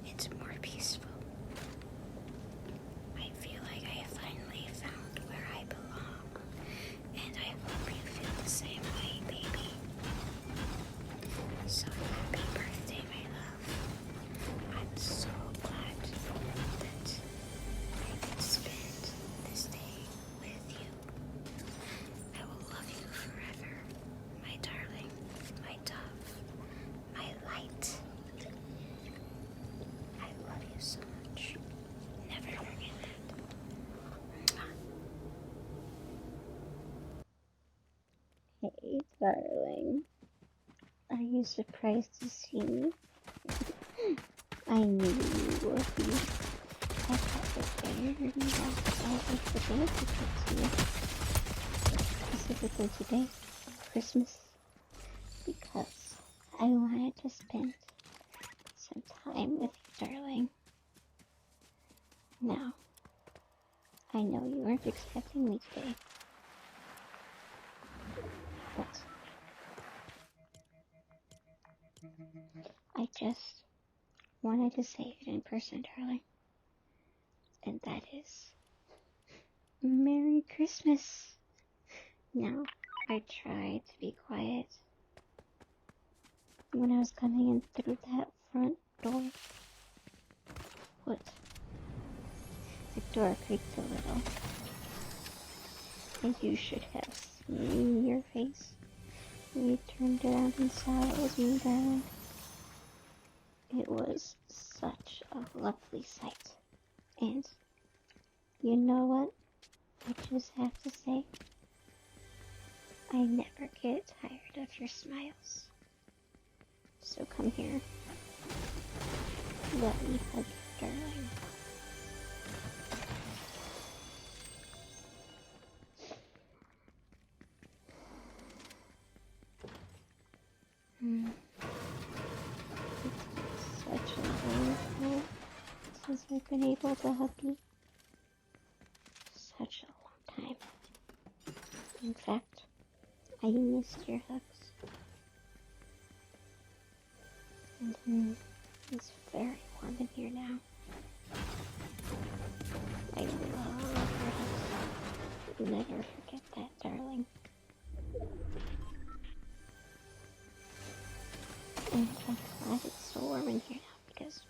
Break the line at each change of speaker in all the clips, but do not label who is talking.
It's more peaceful. I feel like I have finally found where I belong, and I hope you feel the same way, baby. So happy birthday, my love. I'm so glad that I could spend this day with you. I will love you forever, my darling, my dove, my light. I love you so much. Never forget that. Hey, darling. Are you surprised to see me? I knew you would be. I thought it very well. I like the day to get to you. Specifically today, Christmas. Because I wanted to spend some time with you, darling. Now, I know you weren't expecting me today. But I just wanted to say it in person, darling. And that is Merry Christmas. Now, I tried to be quiet when I was coming in through that front door. What? The door creaked a little. And you should have seen your face when you turned around and saw it was me, darling. It was such a lovely sight. And you know what? I just have to say, I never get tired of your smiles. So come here. Let me hug you, darling. It's been such a long time since I've been able to hug you. Such a long time. In fact, I missed your hugs. And it's very warm in here now. I love your hugs. Never forget that, darling. And I'm glad it's so warm in here now because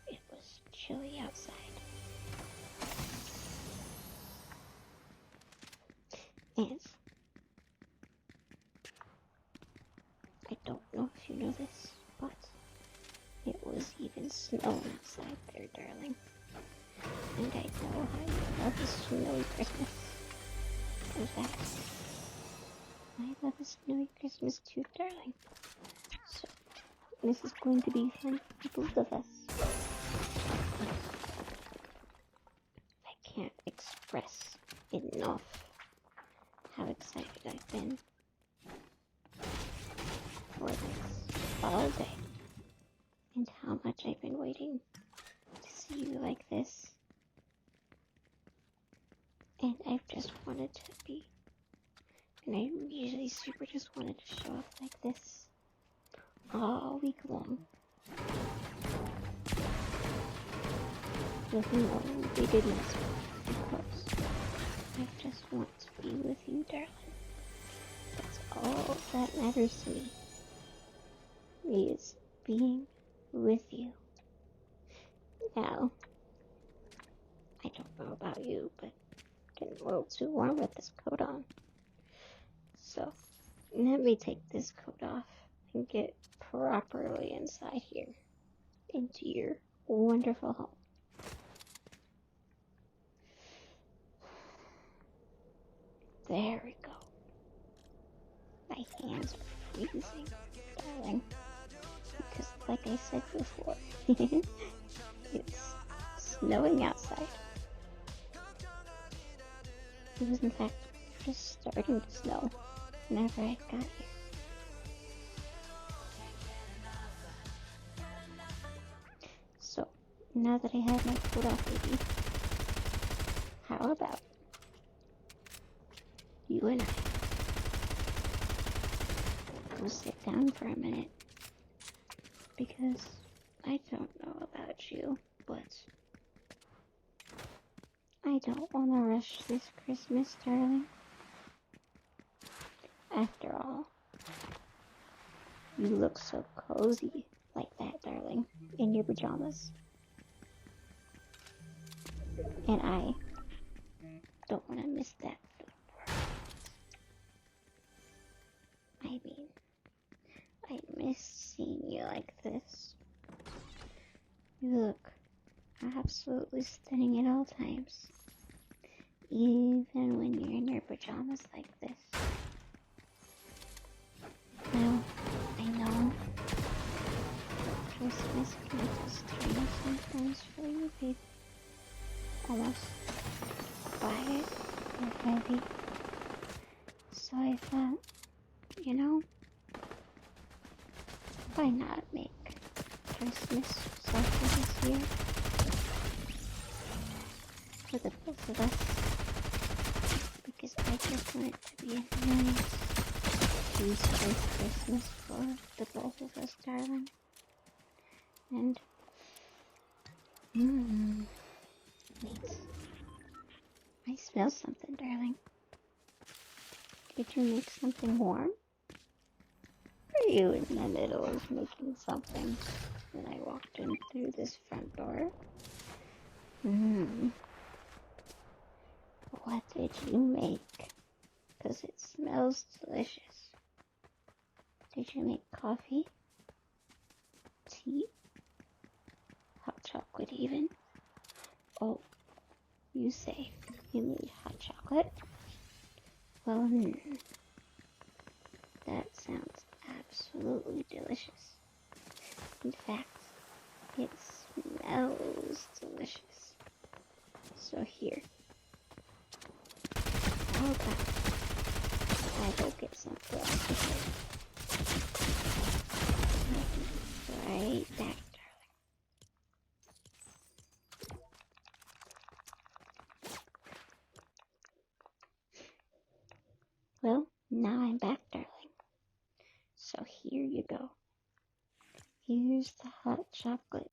it was chilly outside. And I don't know if you know this, but it was even snowing outside there, darling. And I know how you love a snowy Christmas. In fact, I love a snowy Christmas too, darling. So, this is going to be fun for both of us. I can't express enough how excited I've been for this all day. And how much I've been waiting to see you like this. And I've just wanted to be, and I usually super just wanted to show up like this all week long. With no bigness, because I just want to be with you, darling. That's all that matters to me, is being with you. Now, I don't know about you, but I'm getting a little too warm with this coat on. So, let me take this coat off and get properly inside here, into your wonderful home. There we go. My hands are freezing, darling. Because, like I said before, it's snowing outside. It was, in fact, just starting to snow whenever I got here. So, now that I have my coat off, baby, how about you and I go sit down for a minute? Because I don't know about you, but I don't want to rush this Christmas, darling. After all, you look so cozy like that, darling, in your pajamas. And I don't want to miss that for the world. I mean, I miss seeing you like this. You look absolutely stunning at all times. Even when you're in your pajamas like this. Now, I know Christmas can be strange sometimes for you, baby. Almost quiet or heavy. So I thought, why not make Christmas special this year? For the both of us. Because I just want it to be a nice, peaceful Christmas for the both of us, darling. And, wait. I smell something, darling. Did you make something warm? Are you in the middle of making something when I walked in through this front door? What did you make? 'Cause it smells delicious. Did you make coffee? Tea? Hot chocolate even? Oh, you say you made hot chocolate? Well, that sounds absolutely delicious. In fact, it smells delicious. So here. How about I go get some for us to share? I'll be right back, darling. Well, now I'm back, darling. So here you go. Here's the hot chocolate.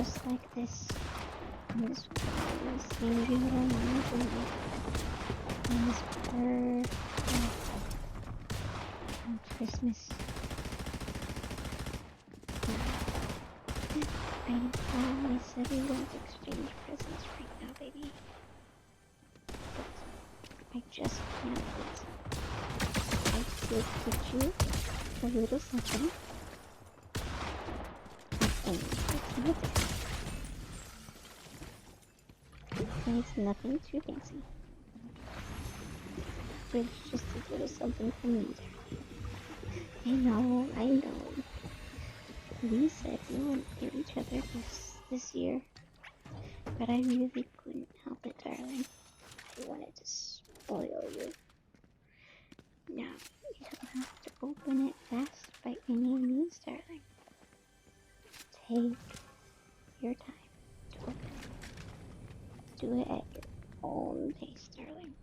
just like this. And this singular moment on this bird on Christmas. I know I said we won't exchange presents right now, baby. But I just can't wait. I did get you a little something. And it's nothing. And it's nothing too fancy. But it's just a little something from me there. I know. We said we wouldn't give each other gifts this year. But I really couldn't help it, darling. I wanted to spoil you. Now, you don't have to open it fast by any means, darling. Take your time to open it. Do it at your own pace, darling.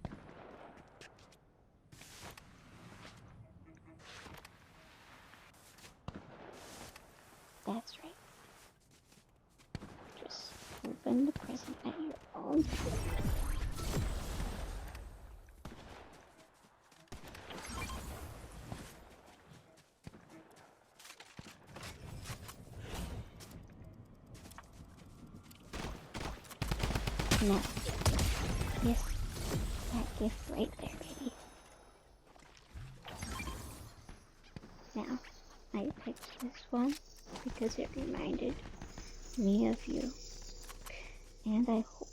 That's right. Just open the present at your own pace. Now, yes, that gift right there, baby. Now, I picked this one because it reminded me of you. And I hope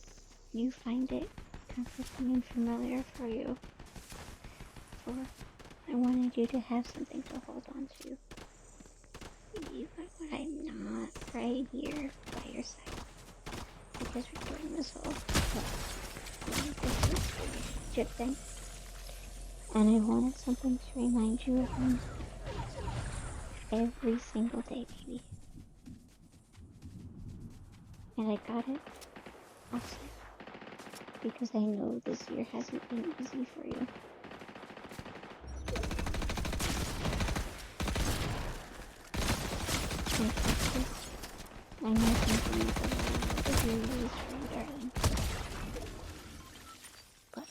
you find it comforting and familiar for you. For I wanted you to have something to hold on to. Even when I'm not right here by your side. Because we're doing this whole distance relationship thing. And I wanted something to remind you of me every single day, baby. And I got it also because I know this year hasn't been easy for you. I know something is a lot of your use for you, darling. But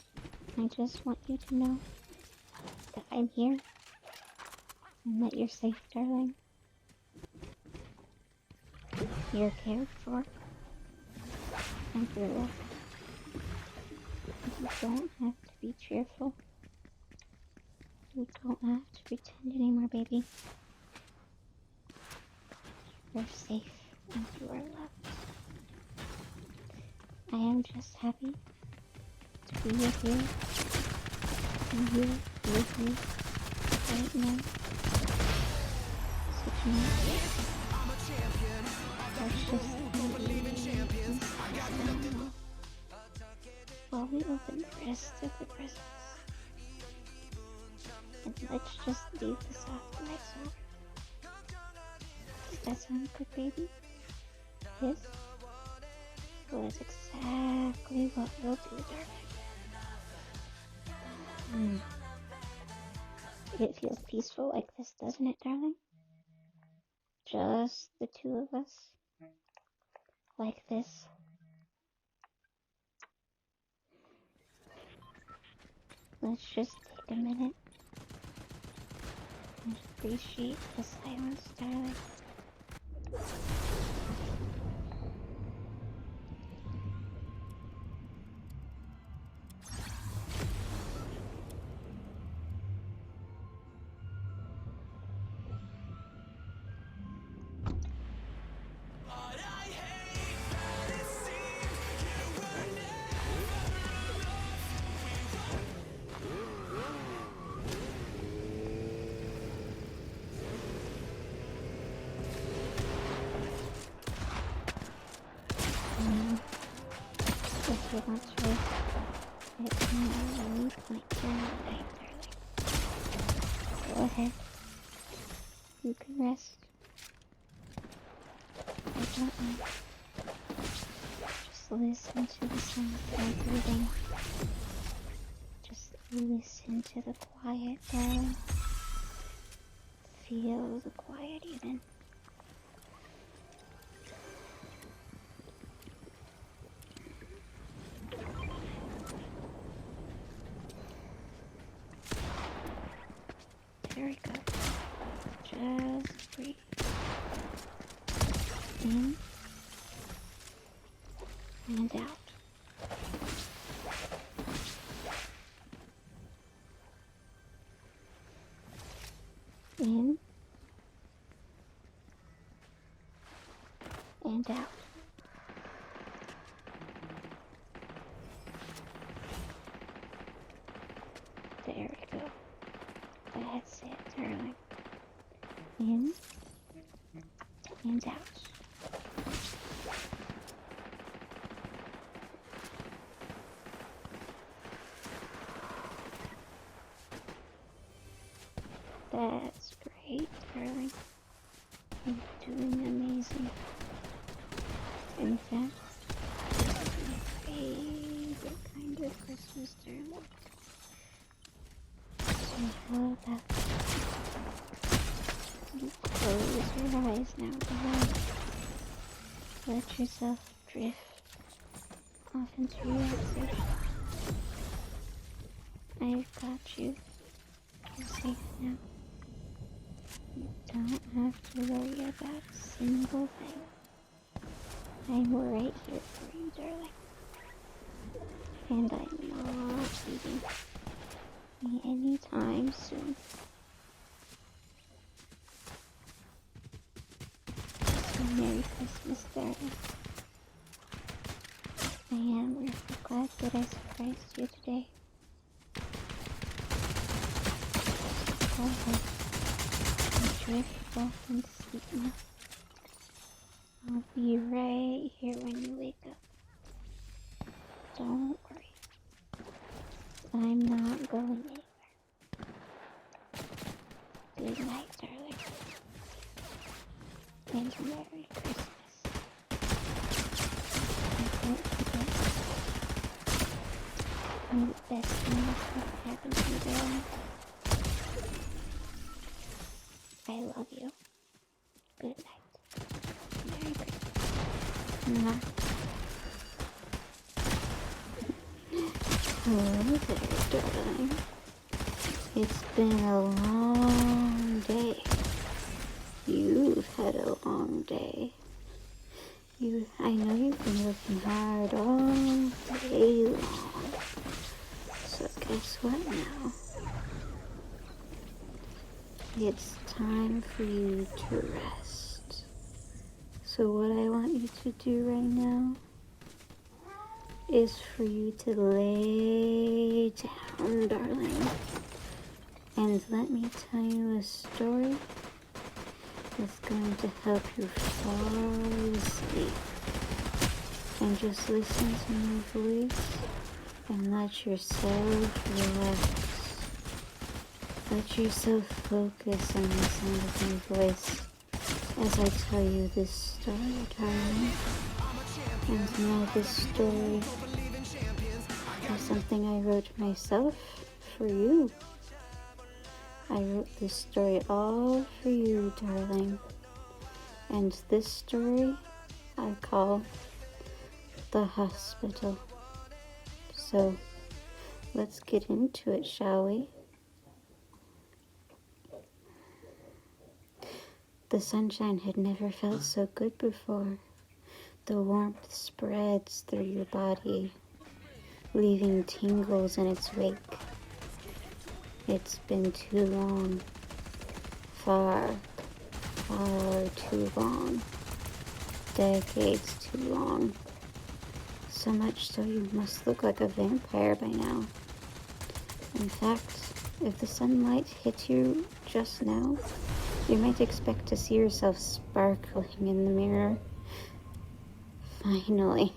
I just want you to know that I'm here and that you're safe, darling. You're cared for and you're loved. You don't have to be cheerful. You don't have to pretend anymore, baby. You're safe and you are loved. I am just happy to be with you and you with me right now. Such a nice day. Let's just while we open the rest of the presents. And let's just leave the soft lights on. Does that sound good, baby? Yes? Well, that's exactly what we'll do, darling. It feels peaceful like this, doesn't it, darling? Just the two of us. Like this. Let's just take a minute and appreciate the silence, darling. If you want to rest, it's not any point during the night, darling. Go ahead. You can rest. I don't mind. Just listen to the sound of my breathing. Just listen to the quiet, darling. Feel the quiet even. and out. In and out. There we go. That's it, darling. In and out. That's great, darling. You're doing amazing. In fact, this is my favorite kind of Christmas, darling. So how about you close your eyes now, darling? Let yourself drift off into relaxation. I've got you. You're safe now. You don't have to worry about a single thing. I'm right here for you, darling. And I'm not leaving anytime soon. So Merry Christmas, darling. I am really glad that I surprised you today. Go ahead and drift off and sleep now. I'll be right here when you wake up. Don't worry. I'm not going anywhere. Good night, darling. And Merry Christmas. And don't forget, may the best thing that's ever happened to you, darling. I love you. Good night. Merry Christmas. Hello there, darling. It's been a long day. You've had a long day. I know you've been working hard all day long. So guess what now? It's time for you to rest. So what I want you to do right now is for you to lay down, darling. And let me tell you a story that's going to help you fall asleep. And just listen to my voice and let yourself relax. Let yourself focus on the sound of my voice as I tell you this story, darling. And now this story is something I wrote myself for you. I wrote this story all for you, darling. And this story I call The Hospital. So let's get into it, shall we? The sunshine had never felt so good before. The warmth spreads through your body, leaving tingles in its wake. It's been too long. Far, far too long. Decades too long. So much so you must look like a vampire by now. In fact, if the sunlight hit you just now, you might expect to see yourself sparkling in the mirror. Finally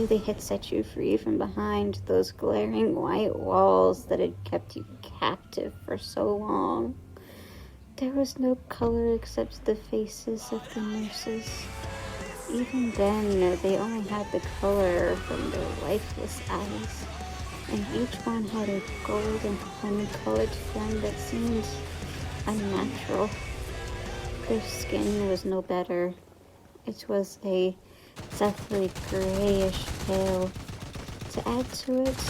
they had set you free from behind those glaring white walls that had kept you captive for so long. There was no color except the faces of the nurses. Even then, they only had the color from their lifeless eyes, and each one had a golden honey-colored form that seemed unnatural. Their skin was no better. It was a deathly grayish pale. To add to it,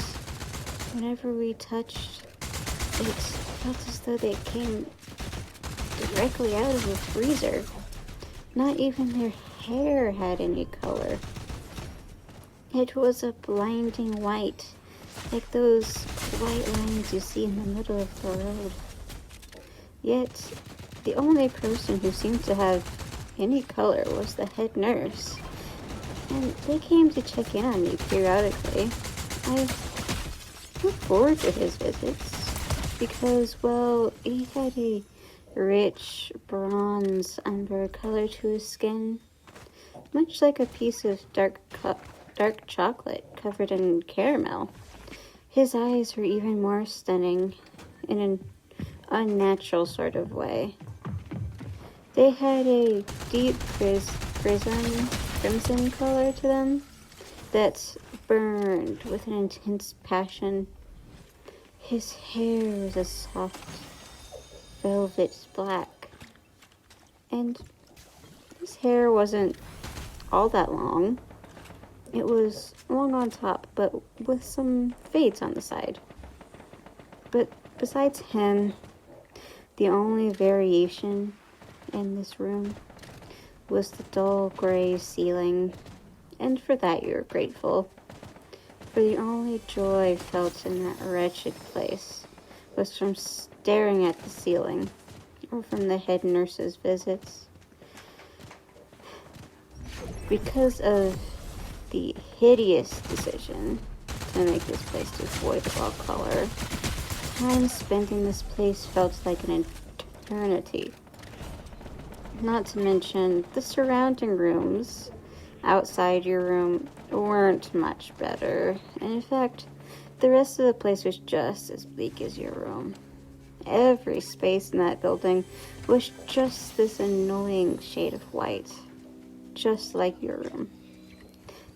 whenever we touched, it felt as though they came directly out of a freezer. Not even their hair had any color. It was a blinding white, like those white lines you see in the middle of the road. Yet, the only person who seemed to have any color was the head nurse, and they came to check in on me periodically. I look forward to his visits because, well, he had a rich bronze umber color to his skin, much like a piece of dark chocolate covered in caramel. His eyes were even more stunning in an unnatural sort of way. They had a deep crimson color to them that burned with an intense passion. His hair was a soft velvet black, and his hair wasn't all that long. It was long on top, but with some fades on the side. But besides him, the only variation in this room was the dull gray ceiling, and for that you were grateful. For the only joy felt in that wretched place was from staring at the ceiling, or from the head nurse's visits. Because of the hideous decision to make this place devoid of all color, time spent in this place felt like an eternity. Not to mention, the surrounding rooms outside your room weren't much better. And in fact, the rest of the place was just as bleak as your room. Every space in that building was just this annoying shade of white, just like your room.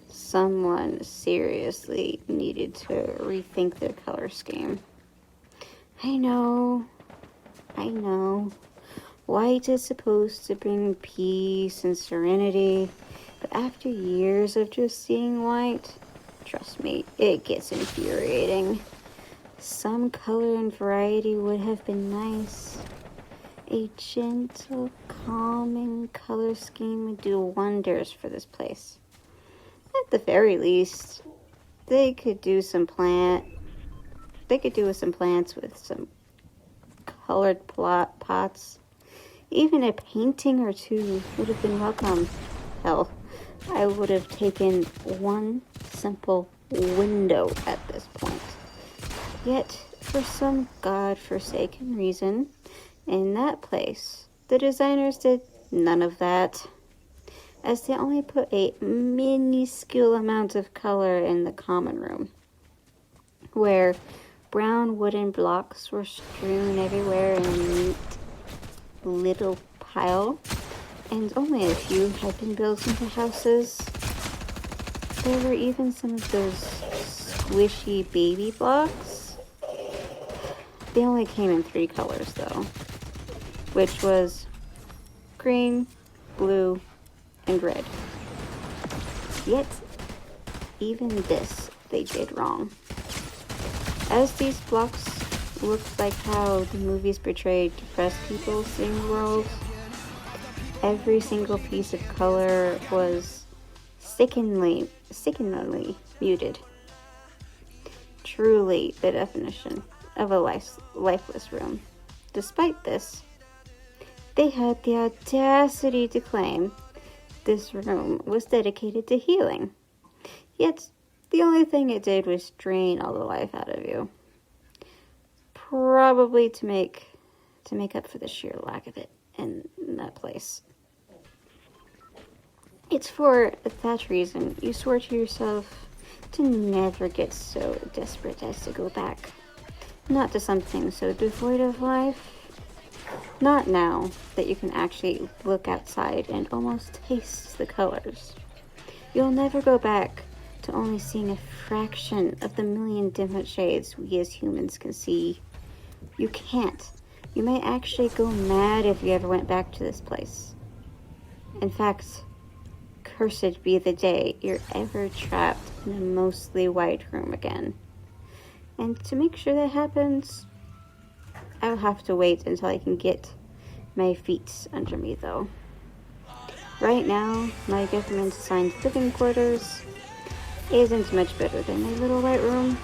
Someone seriously needed to rethink their color scheme. I know. White is supposed to bring peace and serenity, but after years of just seeing white, trust me, it gets infuriating. Some color and variety would have been nice. A gentle, calming color scheme would do wonders for this place. At the very least, they could do with some plants with some colored pots. Even a painting or two would have been welcome. Hell, I would have taken one simple window at this point. Yet, for some god-forsaken reason, in that place, the designers did none of that, as they only put a minuscule amount of color in the common room, where brown wooden blocks were strewn everywhere in a neat little pile, and only a few had been built into houses. There were even some of those squishy baby blocks. They only came in 3 colors though, which was green, blue, and red. Yet, even this they did wrong. As these blocks looked like how the movies portrayed depressed people seeing the world, every single piece of color was sickeningly muted. Truly the definition of a lifeless room. Despite this, they had the audacity to claim this room was dedicated to healing. Yet, the only thing it did was drain all the life out of you. Probably to make up for the sheer lack of it in that place. It's for that reason you swore to yourself to never get so desperate as to go back. Not to something so devoid of life. Not now that you can actually look outside and almost taste the colors. You'll never go back to only seeing a fraction of the million different shades we as humans can see. You can't. You may actually go mad if you ever went back to this place. In fact, cursed be the day you're ever trapped in a mostly white room again. And to make sure that happens, I'll have to wait until I can get my feet under me though. Right now, my government assigned living quarters isn't much better than my little white room.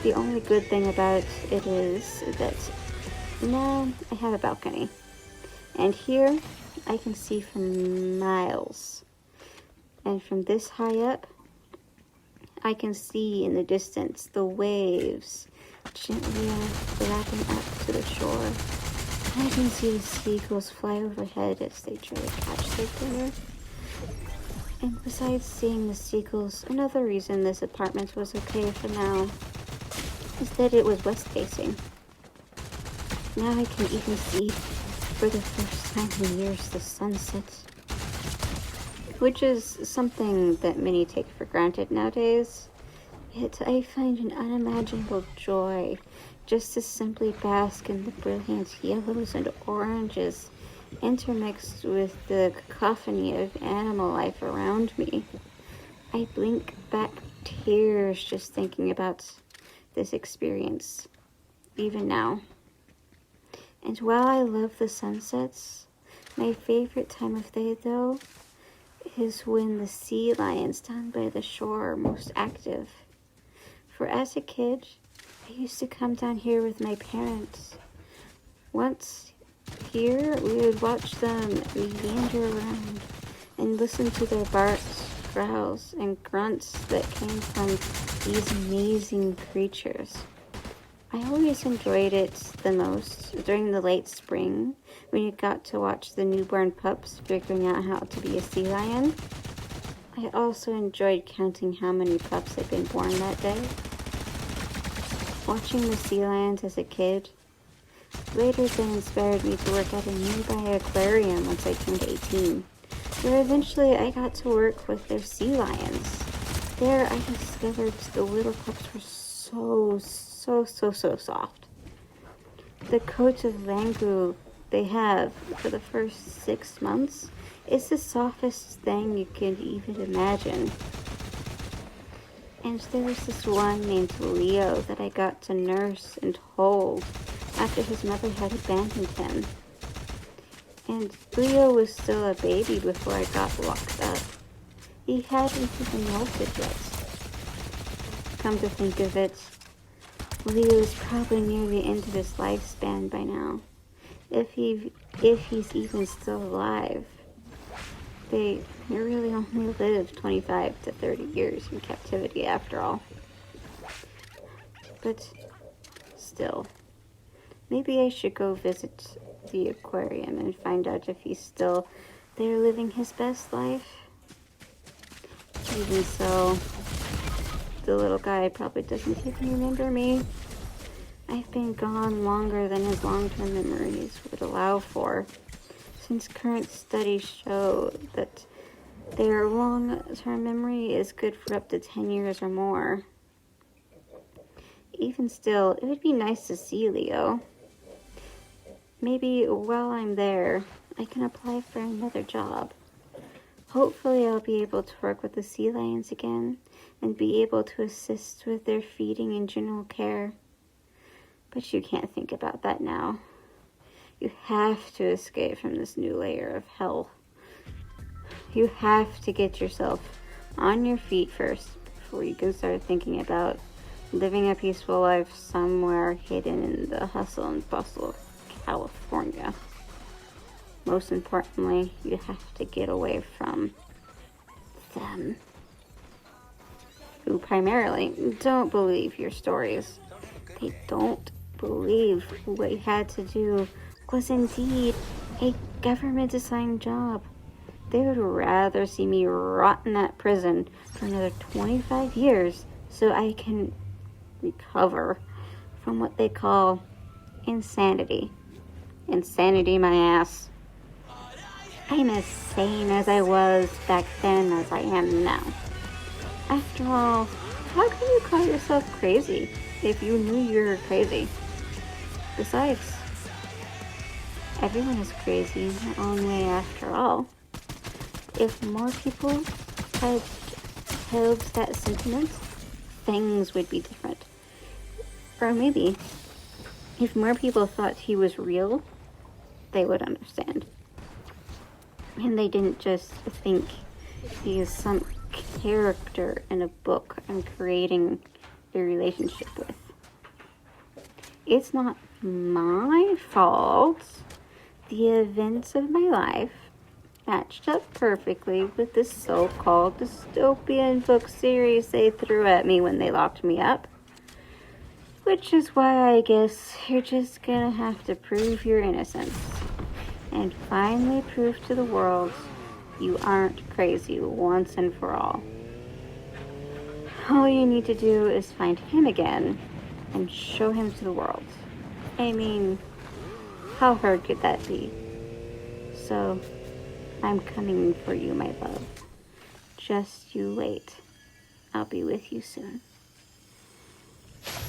The only good thing about it is that now I have a balcony. And here I can see for miles. And from this high up, I can see in the distance the waves gently lapping up to the shore. I can see the seagulls fly overhead as they try to catch their dinner. And besides seeing the seagulls, another reason this apartment was okay for now is that it was west facing. Now I can even see, for the first time in years, the sunset, which is something that many take for granted nowadays. Yet I find an unimaginable joy just to simply bask in the brilliant yellows and oranges intermixed with the cacophony of animal life around me. I blink back tears just thinking about this experience, even now. And while I love the sunsets, my favorite time of day, though, is when the sea lions down by the shore are most active. For as a kid, I used to come down here with my parents. Once here, we would watch them meander around and listen to their barks, growls, and grunts that came from these amazing creatures. I always enjoyed it the most during the late spring when you got to watch the newborn pups figuring out how to be a sea lion. I also enjoyed counting how many pups had been born that day. Watching the sea lions as a kid later then inspired me to work at a nearby aquarium once I turned 18, where eventually I got to work with their sea lions. There I discovered the little pups were so soft. The coat of langu they have for the first 6 months is the softest thing you could even imagine. And there was this one named Leo that I got to nurse and hold after his mother had abandoned him. And Leo was still a baby before I got locked up. He hadn't even molted yet. Come to think of it, Leo's probably near the end of his lifespan by now. If he's even still alive. They really only live 25 to 30 years in captivity after all. But still, maybe I should go visit the aquarium and find out if he's still there living his best life. Even so, the little guy probably doesn't even remember me. I've been gone longer than his long-term memories would allow for, since current studies show that their long-term memory is good for up to 10 years or more. Even still, it would be nice to see Leo. Maybe while I'm there, I can apply for another job. Hopefully I'll be able to work with the sea lions again and be able to assist with their feeding and general care. But you can't think about that now. You have to escape from this new layer of hell. You have to get yourself on your feet first before you can start thinking about living a peaceful life somewhere hidden in the hustle and bustle of California. Most importantly, you have to get away from them, who primarily don't believe your stories. They don't believe what you had to do was indeed a government-assigned job. They would rather see me rot in that prison for another 25 years so I can recover from what they call insanity. Insanity, my ass. I'm as sane as I was back then as I am now. After all, how can you call yourself crazy if you knew you were crazy? Besides, everyone is crazy in their own way after all. If more people had held that sentiment, things would be different. Or maybe, if more people thought he was real, they would understand. And they didn't just think he is some character in a book I'm creating a relationship with. It's not my fault. The events of my life matched up perfectly with this so-called dystopian book series they threw at me when they locked me up. Which is why I guess you're just gonna have to prove your innocence. And finally prove to the world you aren't crazy once and for all. All you need to do is find him again and show him to the world. I mean, how hard could that be? So, I'm coming for you, my love. Just you wait. I'll be with you soon.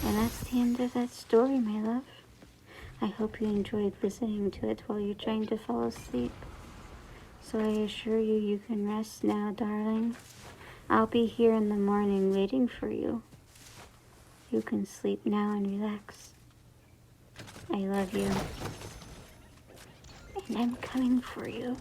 And that's the end of that story, my love. I hope you enjoyed listening to it while you're trying to fall asleep. So I assure you, you can rest now, darling. I'll be here in the morning waiting for you. You can sleep now and relax. I love you. And I'm coming for you.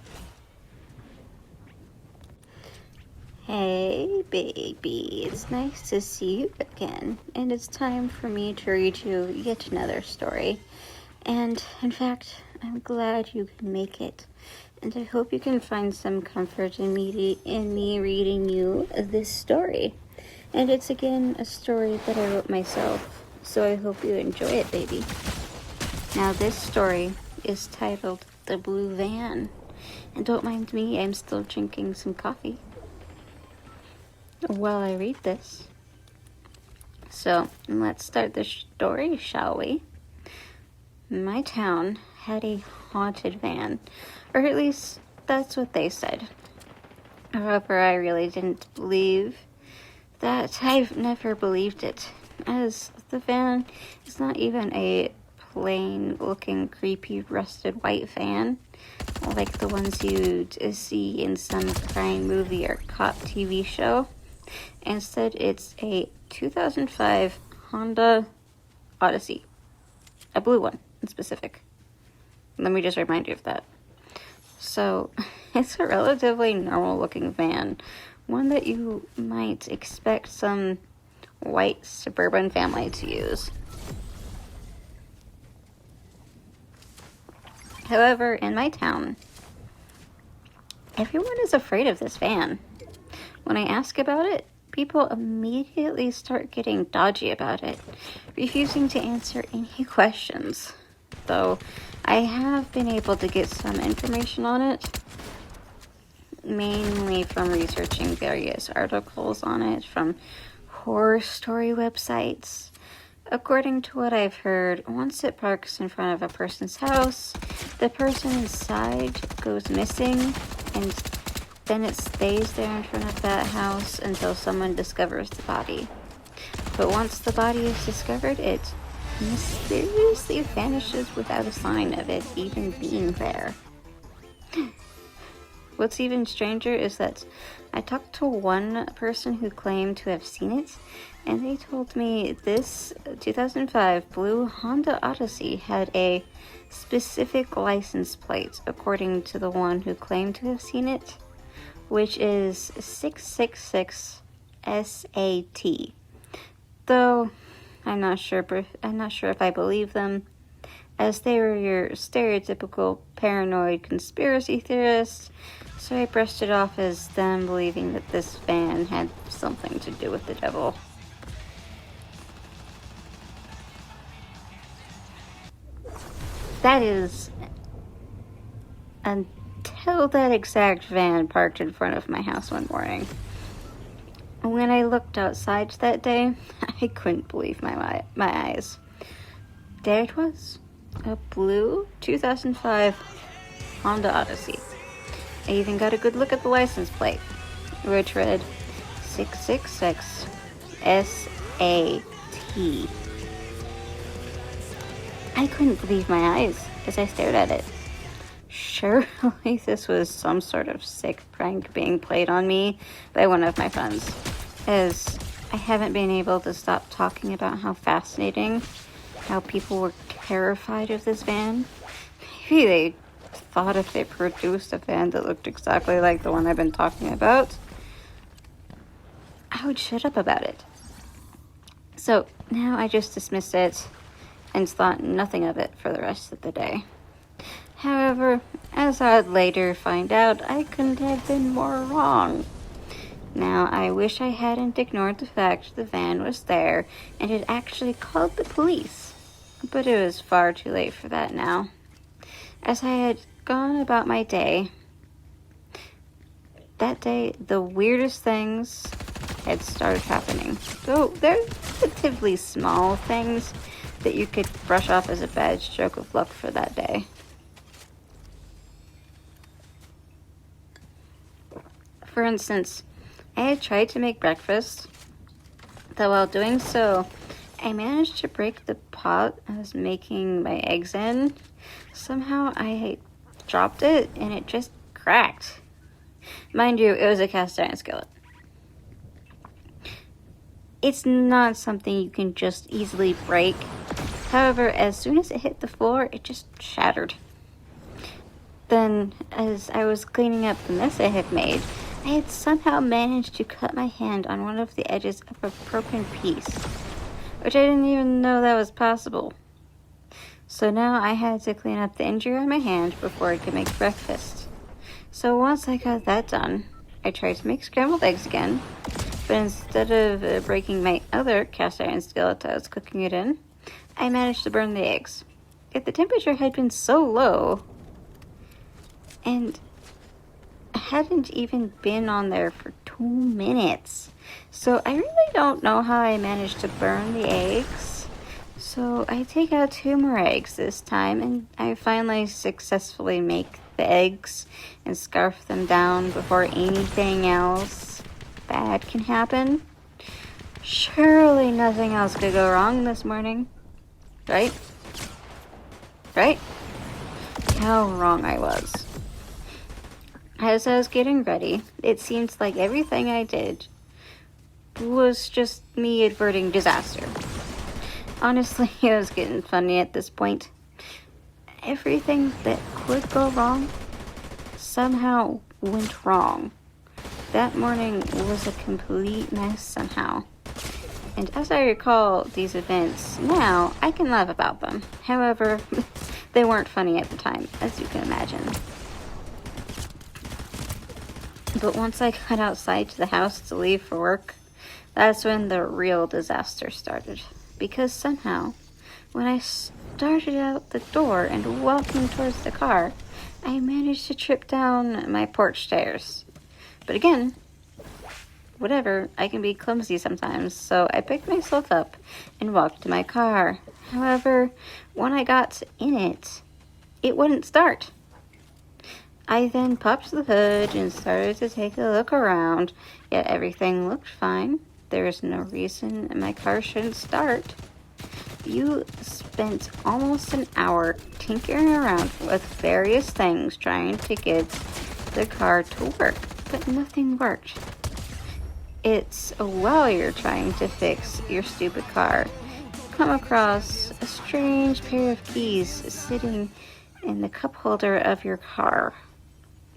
Hey, baby. It's nice to see you again. And it's time for me to read you yet another story. And, in fact, I'm glad you can make it. And I hope you can find some comfort in me reading you this story. And it's again a story that I wrote myself. So I hope you enjoy it, baby. Now this story is titled The Blue Van. And don't mind me, I'm still drinking some coffee while I read this. So let's start the story, shall we? My town had a haunted van, or at least that's what they said. However, I really didn't believe that. I've never believed it, as the van is not even a plain looking creepy rusted white van like the ones you'd see in some crime movie or cop TV show. Instead, it's a 2005 Honda Odyssey, a blue one in specific. Let me just remind you of that. So, it's a relatively normal looking van, one that you might expect some white suburban family to use. However, in my town, everyone is afraid of this van. When I ask about it, people immediately start getting dodgy about it, refusing to answer any questions. Though I have been able to get some information on it, mainly from researching various articles on it from horror story websites. According to what I've heard, once it parks in front of a person's house, the person inside goes missing, and then it stays there in front of that house until someone discovers the body. But once the body is discovered, it mysteriously vanishes without a sign of it even being there. What's even stranger is that I talked to one person who claimed to have seen it, and they told me this 2005 blue Honda Odyssey had a specific license plate, according to the one who claimed to have seen it, which is 666 SAT. Though I'm not sure if I believe them, as they were your stereotypical paranoid conspiracy theorists, so I brushed it off as them believing that this van had something to do with the devil. That is, until that exact van parked in front of my house one morning. When I looked outside that day, I couldn't believe my eyes. There it was, a blue 2005 Honda Odyssey. I even got a good look at the license plate, which read 666 SAT. I couldn't believe my eyes as I stared at it. Surely this was some sort of sick prank being played on me by one of my friends, as I haven't been able to stop talking about how fascinating how people were terrified of this van. Maybe they thought if they produced a van that looked exactly like the one I've been talking about,
I would shut up about it. So now I just dismissed it and thought nothing of it for the rest of the day. However, as I'd later find out, I couldn't have been more wrong. Now, I wish I hadn't ignored the fact the van was there and had actually called the police. But it was far too late for that now. As I had gone about my day, that day, the weirdest things had started happening. So they're relatively small things that you could brush off as a bad stroke of luck for that day. For instance, I had tried to make breakfast, though while doing so, I managed to break the pot I was making my eggs in. Somehow I dropped it and it just cracked. Mind you, it was a cast iron skillet. It's not something you can just easily break. However, as soon as it hit the floor, it just shattered. Then, as I was cleaning up the mess I had made, I had somehow managed to cut my hand on one of the edges of a broken piece, which I didn't even know that was possible. So now I had to clean up the injury on my hand before I could make breakfast. So once I got that done, I tried to make scrambled eggs again, but instead of breaking my other cast iron skillet I was cooking it in, I managed to burn the eggs. Yet the temperature had been so low, and hadn't even been on there for 2 minutes. So I really don't know how I managed to burn the eggs. So I take out 2 more eggs this time, and I finally successfully make the eggs and scarf them down before anything else bad can happen. Surely nothing else could go wrong this morning. Right? Right? How wrong I was. As I was getting ready, it seemed like everything I did was just me averting disaster. Honestly, it was getting funny at this point. Everything that could go wrong somehow went wrong. That morning was a complete mess somehow. And as I recall these events now, I can laugh about them. However, they weren't funny at the time, as you can imagine. But once I got outside to the house to leave for work, that's when the real disaster started. Because somehow, when I started out the door and walking towards the car, I managed to trip down my porch stairs. But again, whatever, I can be clumsy sometimes, so I picked myself up and walked to my car. However, when I got in it, it wouldn't start. I then popped the hood and started to take a look around, yet everything looked fine. There was no reason my car shouldn't start. You spent almost an hour tinkering around with various things trying to get the car to work, but nothing worked. It's while you're trying to fix your stupid car, you come across a strange pair of keys sitting in the cup holder of your car.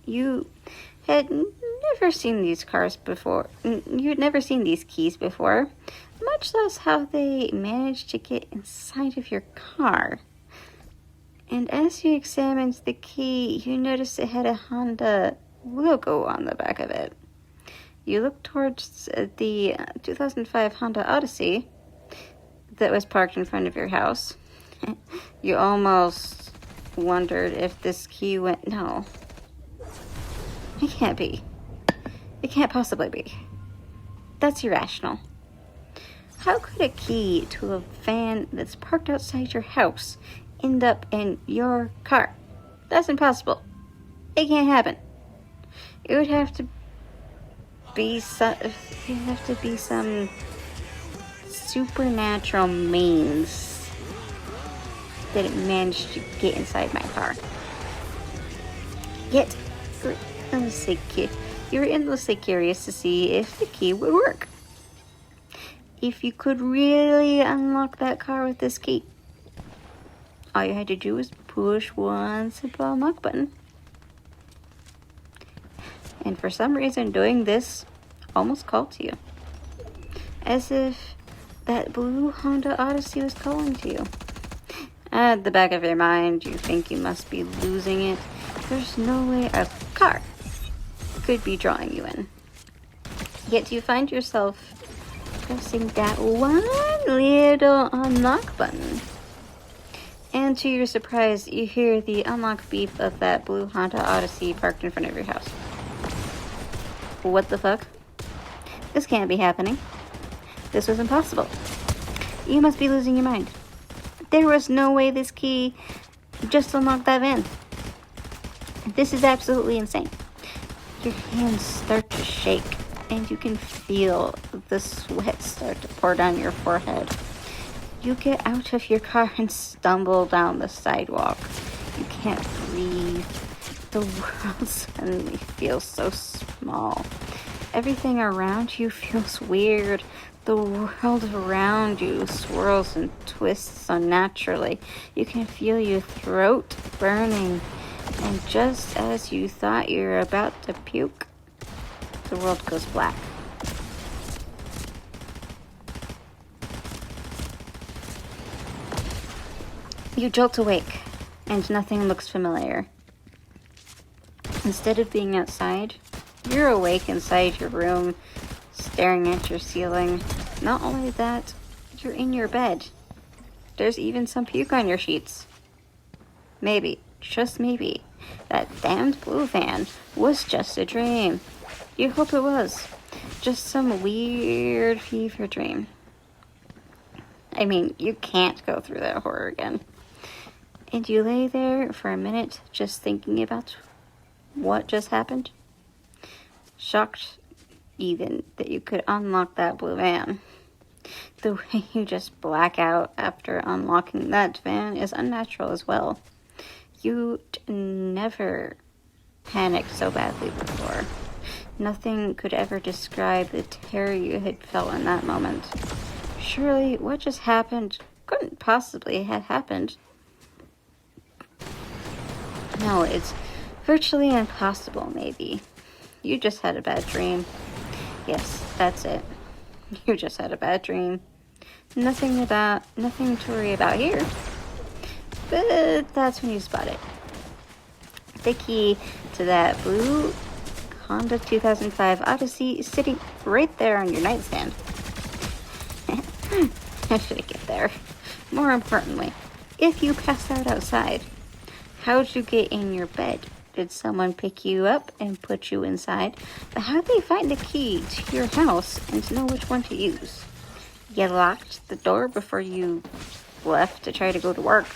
You had never seen these cars before. You'd never seen these keys before, much less how they managed to get inside of your car. And as you examined the key, you noticed it had a Honda logo on the back of it. You looked towards the 2005 Honda Odyssey that was parked in front of your house. You almost wondered if this key went... No. It can't be. It can't possibly be. That's irrational. How could a key to a van that's parked outside your house end up in your car? That's impossible. It can't happen. It would have to be some supernatural means that it managed to get inside my car. Yet, you were endlessly curious to see if the key would work. If you could really unlock that car with this key, all you had to do was push one simple unlock button. And for some reason, doing this almost called to you. as if that blue Honda Odyssey was calling to you. At the back of your mind, you think you must be losing it. There's no way a car could be drawing you in. Yet you find yourself pressing that one little unlock button. And to your surprise, you hear the unlock beep of that blue Honda Odyssey parked in front of your house. What the fuck? This can't be happening. This was impossible. You must be losing your mind. There was no way this key just unlocked that van. This is absolutely insane. Your hands start to shake, and you can feel the sweat start to pour down your forehead. You get out of your car and stumble down the sidewalk. You can't breathe. The world suddenly feels so small. Everything around you feels weird. The world around you swirls and twists unnaturally. You can feel your throat burning. And just as you thought you were about to puke, the world goes black. You jolt awake, and nothing looks familiar. Instead of being outside, you're awake inside your room, staring at your ceiling. Not only that, you're in your bed. There's even some puke on your sheets. Maybe, just maybe, that damned blue van was just a dream. You hope it was. Just some weird fever dream. I mean, you can't go through that horror again. And you lay there for a minute just thinking about what just happened. Shocked even that you could unlock that blue van. The way you just black out after unlocking that van is unnatural as well. You'd never panicked so badly before. Nothing could ever describe the terror you had felt in that moment. Surely what just happened couldn't possibly have happened. No, it's virtually impossible, maybe. You just had a bad dream. Yes, that's it. You just had a bad dream. Nothing to worry about here. But that's when you spot it. The key to that blue Honda 2005 Odyssey is sitting right there on your nightstand. How should it get there? More importantly, if you pass out outside, how'd you get in your bed? Did someone pick you up and put you inside? But how'd they find the key to your house and to know which one to use? You locked the door before you left to try to go to work.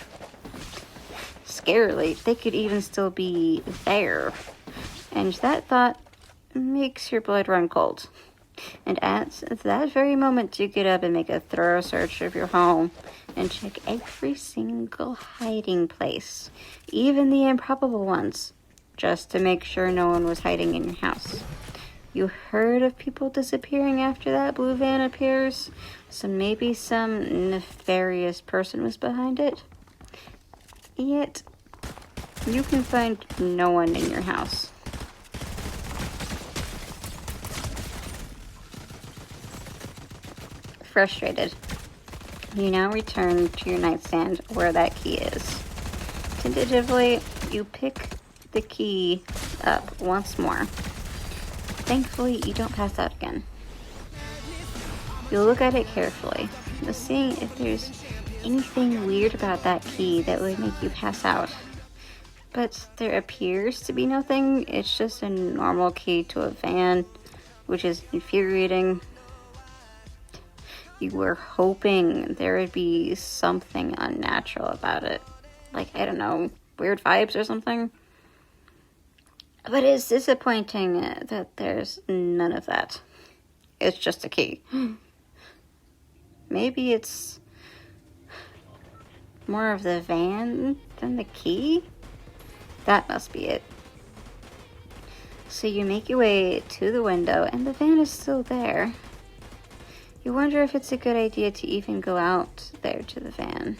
Scarily, they could even still be there. And that thought makes your blood run cold. And at that very moment, you get up and make a thorough search of your home and check every single hiding place, even the improbable ones, just to make sure no one was hiding in your house. You heard of people disappearing after that blue van appears, so maybe some nefarious person was behind it. Yet, you can find no one in your house. Frustrated, you now return to your nightstand where that key is. Tentatively, you pick the key up once more. Thankfully, you don't pass out again. You look at it carefully, seeing if there's anything weird about that key that would make you pass out. But there appears to be nothing. It's just a normal key to a van, which is infuriating. You were hoping there would be something unnatural about it. Like, I don't know, weird vibes or something. But it's disappointing that there's none of that. It's just a key. Maybe it's more of the van than the key? That must be it. So you make your way to the window, and the van is still there. You wonder if it's a good idea to even go out there to the van.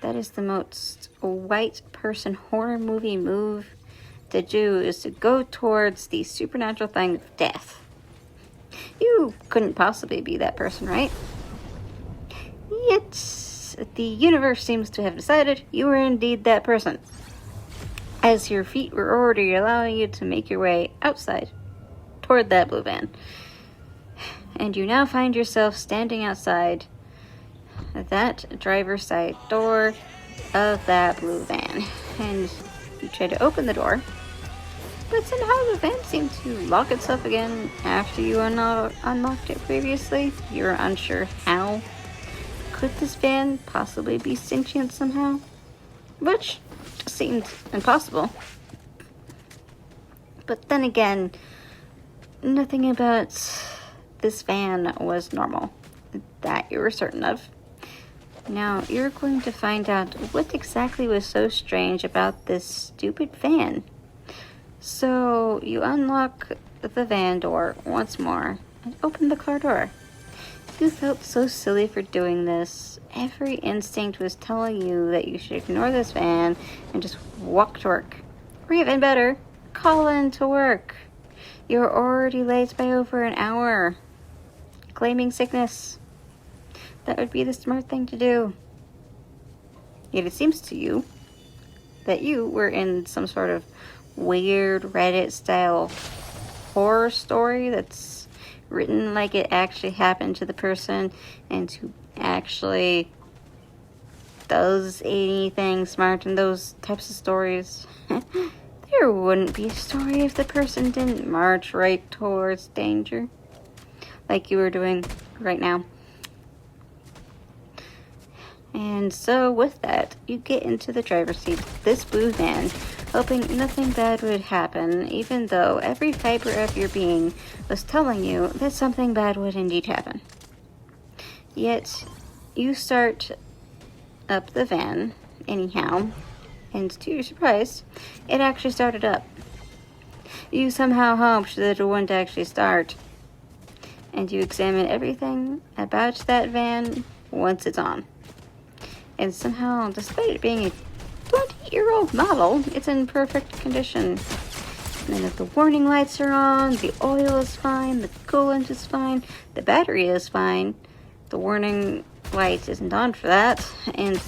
That is the most white person horror movie move to do, is to go towards the supernatural thing of death. You You couldn't possibly be that person, right? Yet, the universe seems to have decided you were indeed that person, as your feet were already allowing you to make your way outside toward that blue van. And you now find yourself standing outside that driver's side door of that blue van. And you try to open the door, but somehow the van seemed to lock itself again after you unlocked it previously. You're unsure how. Could this van possibly be sentient somehow? Which just seemed impossible. But then again, nothing about this van was normal. That you were certain of. Now, you're going to find out what exactly was so strange about this stupid van. So, you unlock the van door once more and open the car door. You felt so silly for doing this. Every instinct was telling you that you should ignore this van and just walk to work. Or even better, call in to work. You're already late by over an hour. Claiming sickness. That would be the smart thing to do. Yet it seems to you that you were in some sort of weird Reddit-style horror story that's written like it actually happened to the person and who actually does anything smart in those types of stories. There wouldn't be a story if the person didn't march right towards danger, like you were doing right now. And so with that, you get into the driver's seat of this blue van, hoping nothing bad would happen, even though every fiber of your being was telling you that something bad would indeed happen. Yet, you start up the van anyhow, and to your surprise, it actually started up. You somehow hoped that it wouldn't actually start, and you examine everything about that van once it's on. And somehow, despite it being a 20-year-old model, it's in perfect condition. None of the warning lights are on, the oil is fine, the coolant is fine, the battery is fine, the warning light isn't on for that, and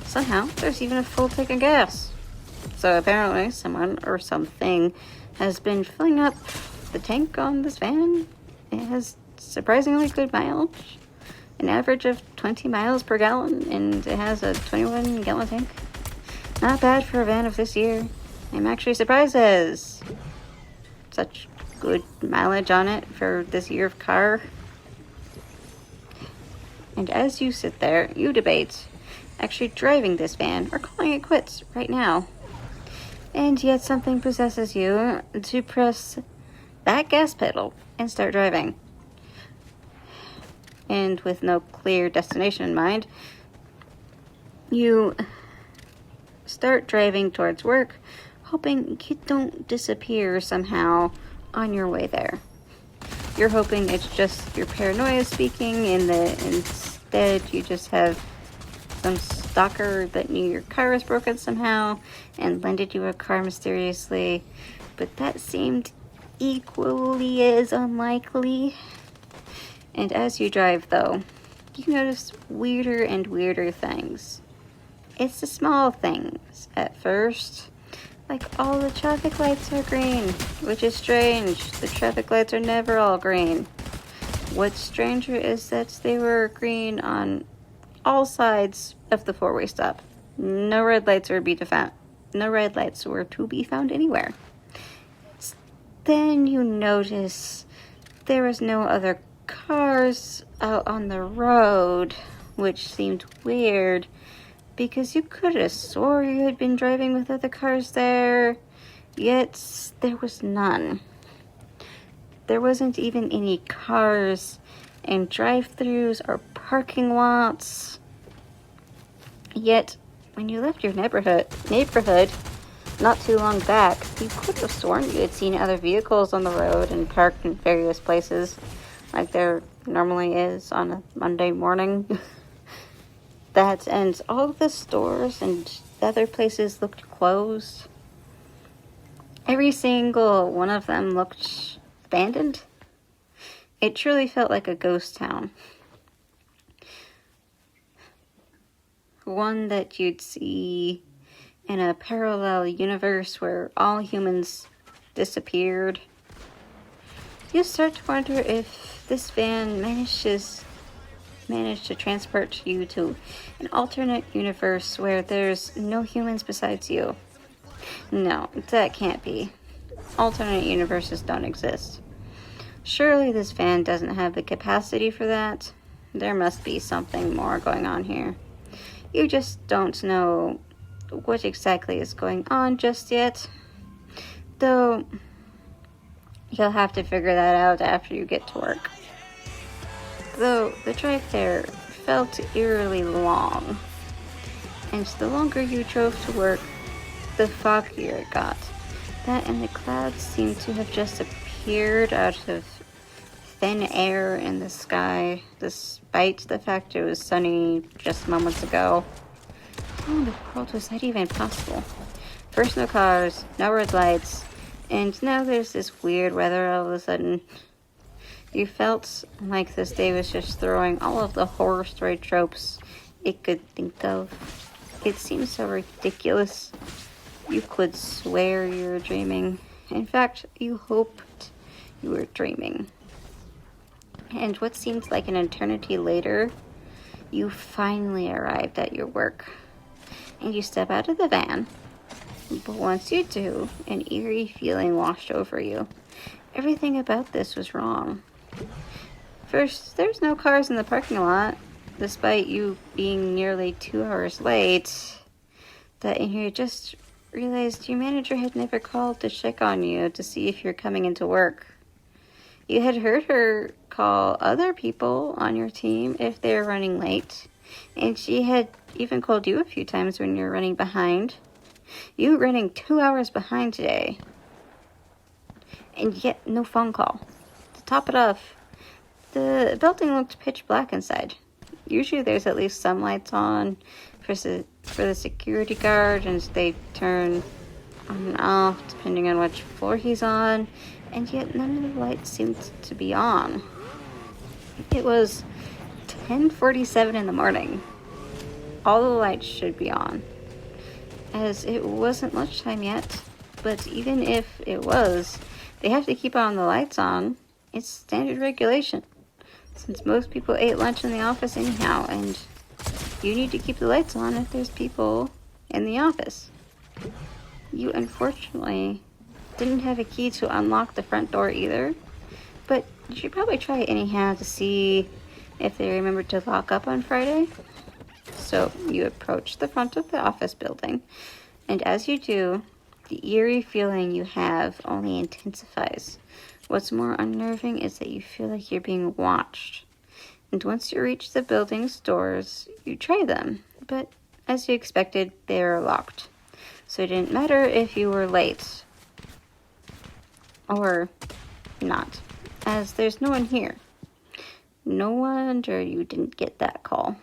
somehow there's even a full tank of gas. So apparently someone or something has been filling up the tank on this van. It has surprisingly good mileage. An average of 20 miles per gallon, and it has a 21-gallon tank. Not bad for a van of this year. I'm actually surprised it has such good mileage on it for this year of car. And as you sit there, you debate actually driving this van or calling it quits right now. And yet something possesses you to press that gas pedal and start driving. And with no clear destination in mind, you start driving towards work, hoping you don't disappear somehow on your way there. You're hoping it's just your paranoia speaking, and that instead you just have some stalker that knew your car was broken somehow and lended you a car mysteriously. But that seemed equally as unlikely. And as you drive, though, you notice weirder and weirder things. It's the small things at first. Like all the traffic lights are green, which is strange. The traffic lights are never all green. What's stranger is that they were green on all sides of the four-way stop. No red lights were to be found anywhere. Then you notice there was no other cars out on the road, which seemed weird because you could have swore you had been driving with other cars there, yet there was none. There wasn't even any cars in drive-thrus or parking lots. Yet when you left your neighborhood not too long back, you could have sworn you had seen other vehicles on the road and parked in various places, like there normally is on a Monday morning. And all the stores and other places looked closed. Every single one of them looked abandoned. It truly felt like a ghost town. One that you'd see in a parallel universe where all humans disappeared. You start to wonder if this van managed to transport you to an alternate universe where there's no humans besides you. No, that can't be. Alternate universes don't exist. Surely this van doesn't have the capacity for that. There must be something more going on here. You just don't know what exactly is going on just yet. Though, you'll have to figure that out after you get to work. Though, the drive there felt eerily long. And the longer you drove to work, the foggier it got. That and the clouds seemed to have just appeared out of thin air in the sky, despite the fact it was sunny just moments ago. How in the world was that even possible? First no cars, no red lights, and now there's this weird weather all of a sudden. You felt like this day was just throwing all of the horror story tropes it could think of. It seemed so ridiculous. You could swear you were dreaming. In fact, you hoped you were dreaming. And what seemed like an eternity later, you finally arrived at your work. And you step out of the van. But once you do, an eerie feeling washed over you. Everything about this was wrong. First, there's no cars in the parking lot, despite you being nearly 2 hours late. That you just realized your manager had never called to check on you to see if you're coming into work. You had heard her call other people on your team if they were running late, and she had even called you a few times when you were running behind. You were running 2 hours behind today, and yet no phone call. To top it off, the building looked pitch black inside. Usually there's at least some lights on for the security guard, and they turn on and off depending on which floor he's on, and yet none of the lights seemed to be on. It was 10:47 in the morning. All the lights should be on, as it wasn't lunchtime yet, but even if it was, they have to keep on the lights on. It's standard regulation, since most people ate lunch in the office anyhow, and you need to keep the lights on if there's people in the office. You unfortunately didn't have a key to unlock the front door either, but you should probably try it anyhow to see if they remembered to lock up on Friday. So you approach the front of the office building, and as you do, the eerie feeling you have only intensifies. What's more unnerving is that you feel like you're being watched. And once you reach the building's doors, you try them, but as you expected, they were locked. So it didn't matter if you were late or not, as there's no one here. No wonder you didn't get that call.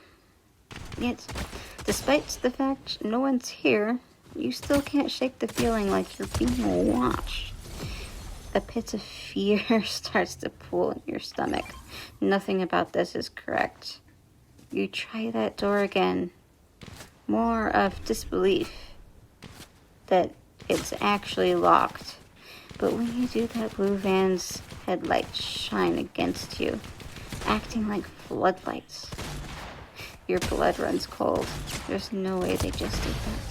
Yet, despite the fact no one's here, you still can't shake the feeling like you're being watched. A pit of fear starts to pool in your stomach. Nothing about this is correct. You try that door again. More of disbelief that it's actually locked. But when you do that, blue van's headlights shine against you, acting like floodlights. Your blood runs cold. There's no way they just did that.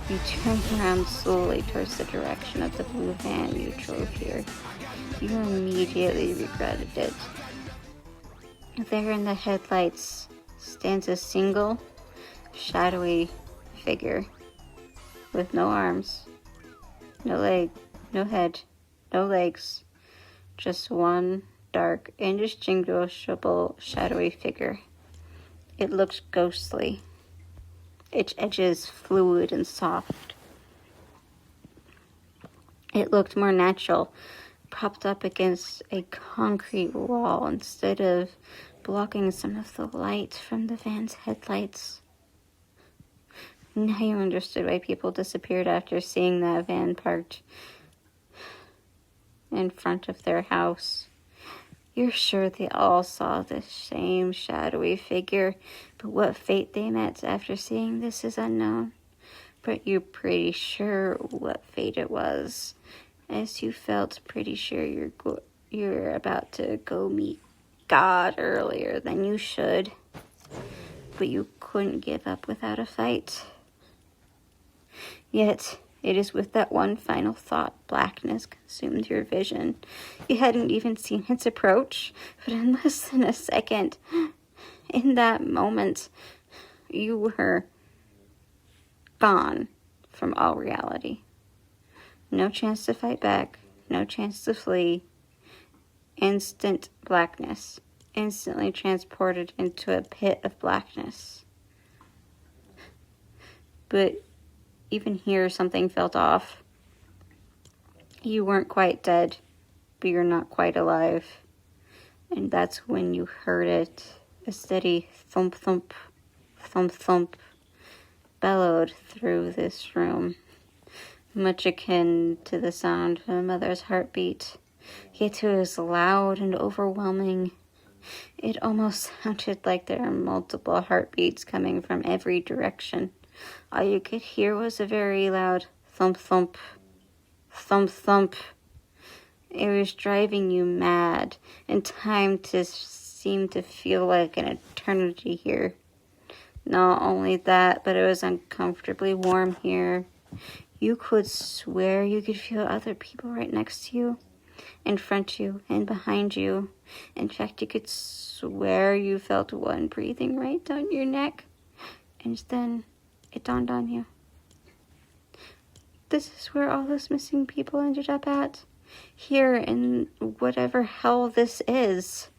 You turn around slowly towards the direction of the blue van you drove here. You immediately regretted it. There in the headlights stands a single, shadowy figure with no arms, no leg, no head, no legs, just one dark, indistinguishable, shadowy figure. It looked ghostly, its edges fluid and soft. It looked more natural, propped up against a concrete wall instead of blocking some of the light from the van's headlights. Now you understood why people disappeared after seeing that van parked in front of their house. You're sure they all saw the same shadowy figure, but what fate they met after seeing this is unknown. But you're pretty sure what fate it was, as you felt pretty sure you're about to go meet God earlier than you should. But you couldn't give up without a fight. Yet, it is with that one final thought blackness consumed your vision. You hadn't even seen its approach, but in less than a second, in that moment, you were gone from all reality. No chance to fight back, no chance to flee. Instant blackness, instantly transported into a pit of blackness. But even here, something felt off. You weren't quite dead, but you're not quite alive. And that's when you heard it. A steady thump, thump, thump, thump bellowed through this room, much akin to the sound of a mother's heartbeat. Yet it was loud and overwhelming. It almost sounded like there are multiple heartbeats coming from every direction. All you could hear was a very loud thump, thump, thump, thump. It was driving you mad, and time seemed to feel like an eternity here. Not only that, but it was uncomfortably warm here. You could swear you could feel other people right next to you, in front of you, and behind you. In fact, you could swear you felt one breathing right down your neck. And then it dawned on you. This is where all those missing people ended up at. Here in whatever hell this is.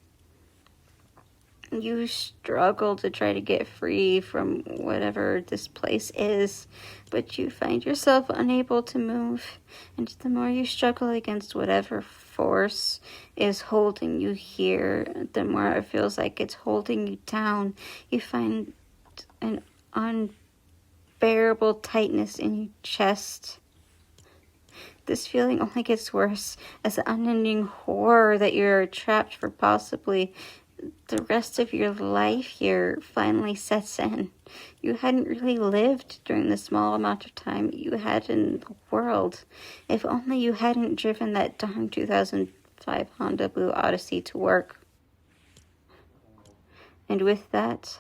You struggle to try to get free from whatever this place is, but you find yourself unable to move. And the more you struggle against whatever force is holding you here, the more it feels like it's holding you down. You find an unbearable tightness in your chest. This feeling only gets worse as the unending horror that you're trapped for possibly the rest of your life here finally sets in. You hadn't really lived during the small amount of time you had in the world. If only you hadn't driven that darn 2005 Honda Blue Odyssey to work. And with that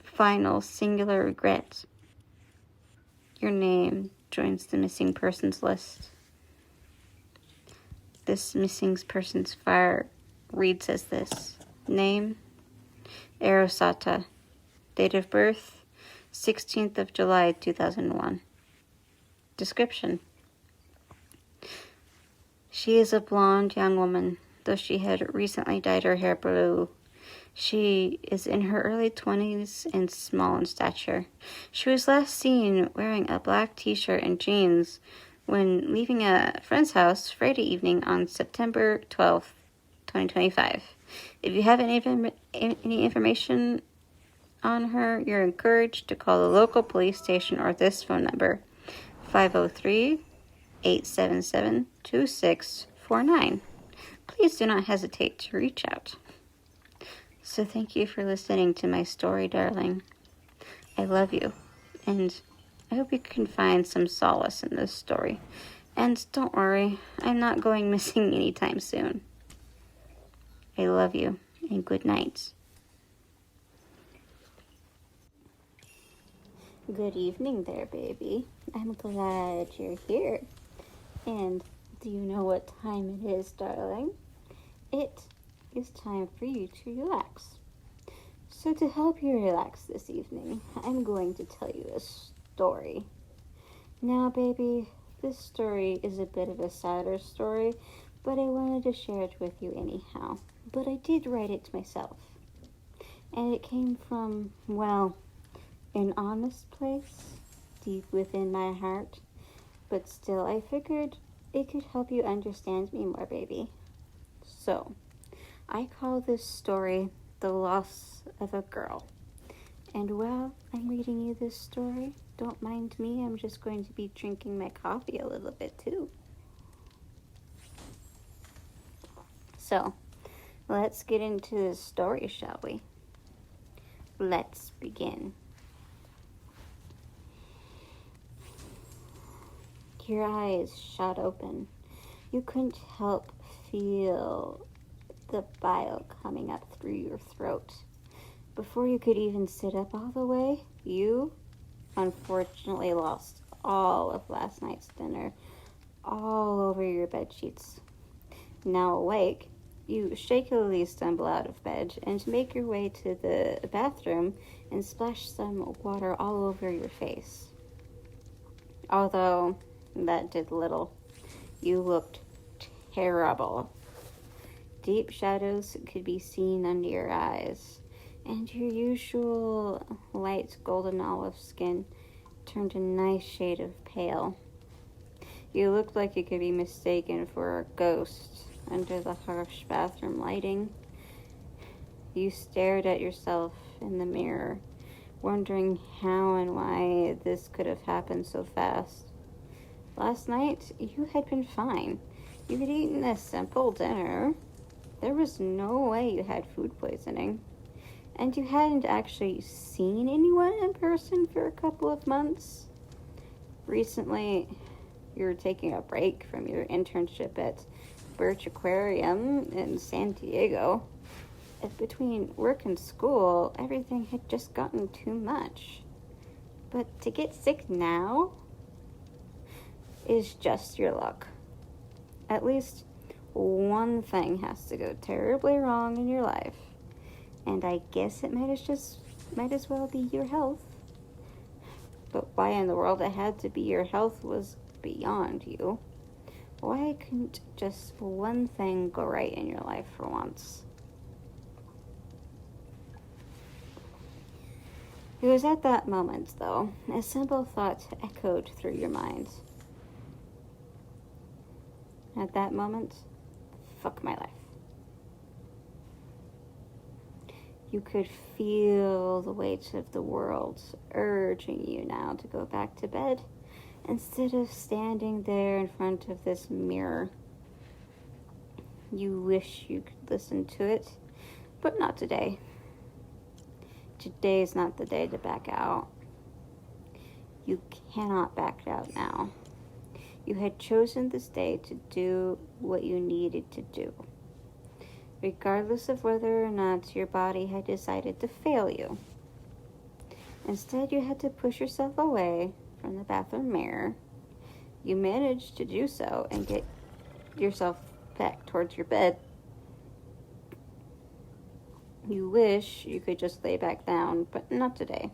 final singular regret, your name joins the missing persons list. This missing person's file reads as this. Name, Arosata. Date of birth, 16th of July, 2001. Description. She is a blonde young woman, though she had recently dyed her hair blue. She is in her early 20s and small in stature. She was last seen wearing a black t-shirt and jeans when leaving a friend's house Friday evening on September 12th, 2025. If you have any information on her, you're encouraged to call the local police station or this phone number, 503-877-2649. Please do not hesitate to reach out. So thank you for listening to my story, darling. I love you, and I hope you can find some solace in this story. And don't worry, I'm not going missing anytime soon. I love you, and good night. Good evening there, baby. I'm glad you're here. And do you know what time it is, darling? It is time for you to relax. So to help you relax this evening, I'm going to tell you a story. Now, baby, this story is a bit of a sadder story, but I wanted to share it with you anyhow. But I did write it myself. And it came from, well, an honest place, deep within my heart. But still, I figured it could help you understand me more, baby. So, I call this story The Loss of a Girl. And while I'm reading you this story, don't mind me, I'm just going to be drinking my coffee a little bit too. So, let's get into the story, shall we? Let's begin. Your eyes shot open. You couldn't help feel the bile coming up through your throat. Before you could even sit up all the way, you unfortunately lost all of last night's dinner all over your bed sheets. Now awake, you shakily stumble out of bed and make your way to the bathroom and splash some water all over your face. Although that did little. You looked terrible. Deep shadows could be seen under your eyes, and your usual light golden olive skin turned a nice shade of pale. You looked like you could be mistaken for a ghost under the harsh bathroom lighting. You stared at yourself in the mirror, wondering how and why this could have happened so fast. Last night, you had been fine. You had eaten a simple dinner. There was no way you had food poisoning. And you hadn't actually seen anyone in person for a couple of months. Recently, you were taking a break from your internship at Birch Aquarium in San Diego. Between work and school, everything had just gotten too much. But to get sick now is just your luck. At least one thing has to go terribly wrong in your life. And I guess it might as well be your health. But why in the world it had to be your health was beyond you. Why couldn't just one thing go right in your life for once? It was at that moment, though, a simple thought echoed through your mind. At that moment, fuck my life. You could feel the weight of the world urging you now to go back to bed instead of standing there in front of this mirror. You wish you could listen to it, but not today. Today's not the day to back out. You cannot back out now. You had chosen this day to do what you needed to do, regardless of whether or not your body had decided to fail you. Instead, you had to push yourself away from the bathroom mirror. You managed to do so and get yourself back towards your bed. You wish you could just lay back down, but not today.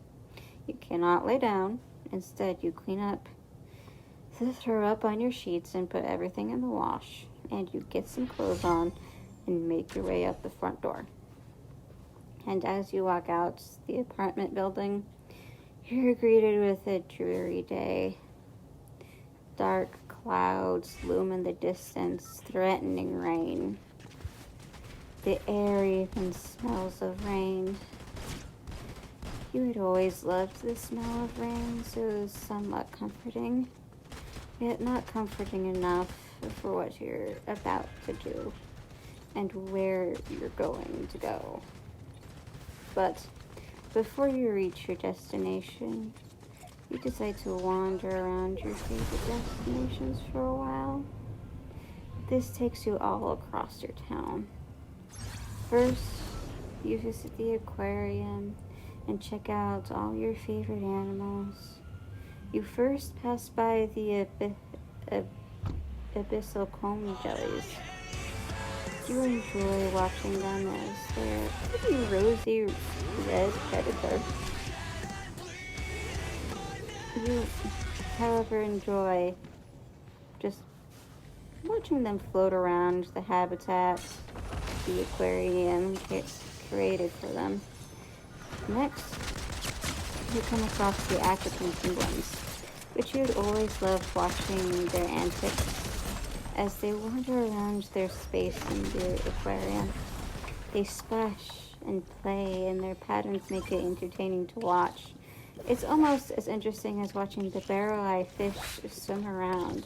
You cannot lay down. Instead, you clean up, throw up on your sheets and put everything in the wash, and you get some clothes on and make your way up the front door. And as you walk out the apartment building, you're greeted with a dreary day. Dark clouds loom in the distance, threatening rain. The air even smells of rain. You had always loved the smell of rain, so it was somewhat comforting, yet not comforting enough for what you're about to do and where you're going to go. But before you reach your destination, you decide to wander around your favorite destinations for a while. This takes you all across your town. First, you visit the aquarium and check out all your favorite animals. You first pass by the abyssal comb jellies. You enjoy watching them as they're pretty rosy red predator. You, however, enjoy just watching them float around the habitat the aquarium created for them. Next, you come across the African penguins, which you'd always loved watching their antics as they wander around their space in the aquarium. They splash and play, and their patterns make it entertaining to watch. It's almost as interesting as watching the barrel-eye fish swim around.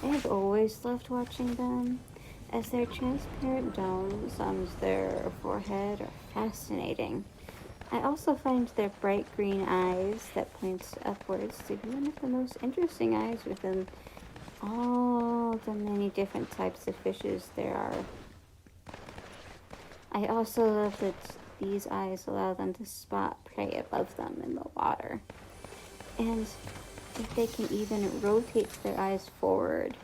I have always loved watching them. as their transparent domes on their forehead are fascinating. I also find their bright green eyes that point upwards to be one of the most interesting eyes within all the many different types of fishes there are. I also love that these eyes allow them to spot prey above them in the water. And if they can even rotate their eyes forward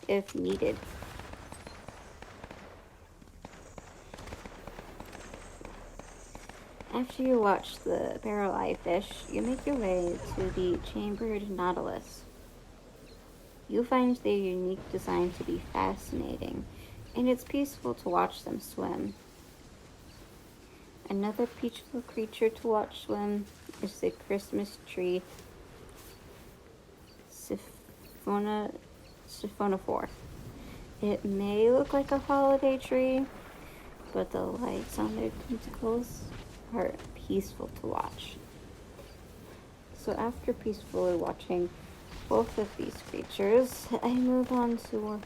if needed. After you watch the barrel eye fish, you make your way to the chambered nautilus. You find their unique design to be fascinating, and it's peaceful to watch them swim. Another peaceful creature to watch swim is the Christmas tree siphonophore. It may look like a holiday tree, but the lights on their tentacles are peaceful to watch. So after peacefully watching both of these creatures, I move on to one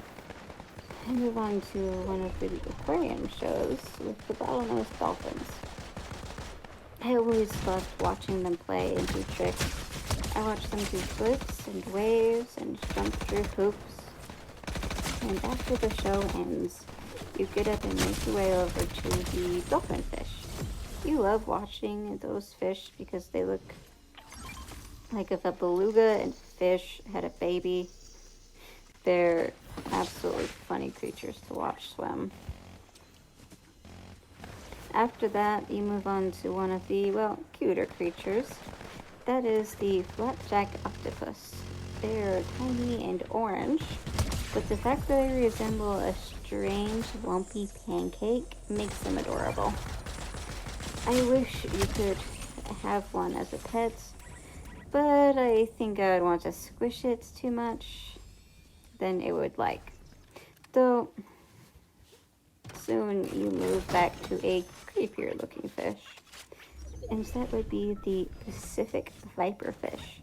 of the aquarium shows with the bottlenose dolphins. I always loved watching them play and do tricks. I watch them do flips and waves and jump through hoops. And after the show ends, you get up and make your way over to the dolphin fish. You love watching those fish because they look like if a beluga and fish had a baby. They're absolutely funny creatures to watch swim. After that, you move on to one of the, cuter creatures. That is the flapjack octopus. They're tiny and orange, but the fact that they resemble a strange, lumpy pancake makes them adorable. I wish you could have one as a pet, but I think I would want to squish it too much than it would like. Though, soon you move back to a creepier looking fish, and that would be the Pacific viperfish.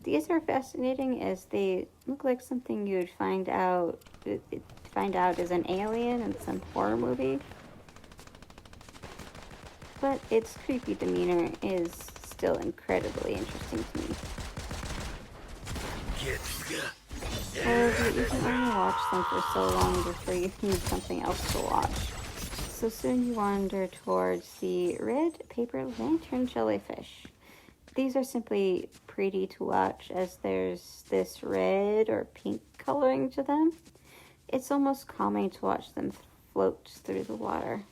These are fascinating as they look like something you'd find out as an alien in some horror movie. But its creepy demeanor is still incredibly interesting to me. However, you can only watch them for so long before you need something else to watch. So soon you wander towards the red paper lantern jellyfish. These are simply pretty to watch as there's this red or pink coloring to them. It's almost calming to watch them float through the water.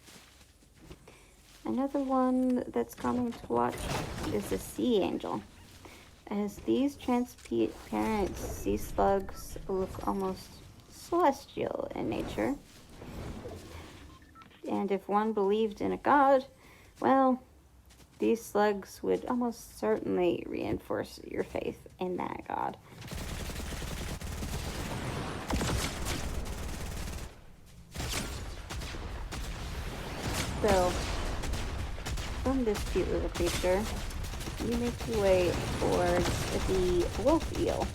Another one that's calming to watch is the sea angel, as these transparent sea slugs look almost celestial in nature. And if one believed in a god, well, these slugs would almost certainly reinforce your faith in that god. So, from this cute little creature, you make your way towards the wolf eel.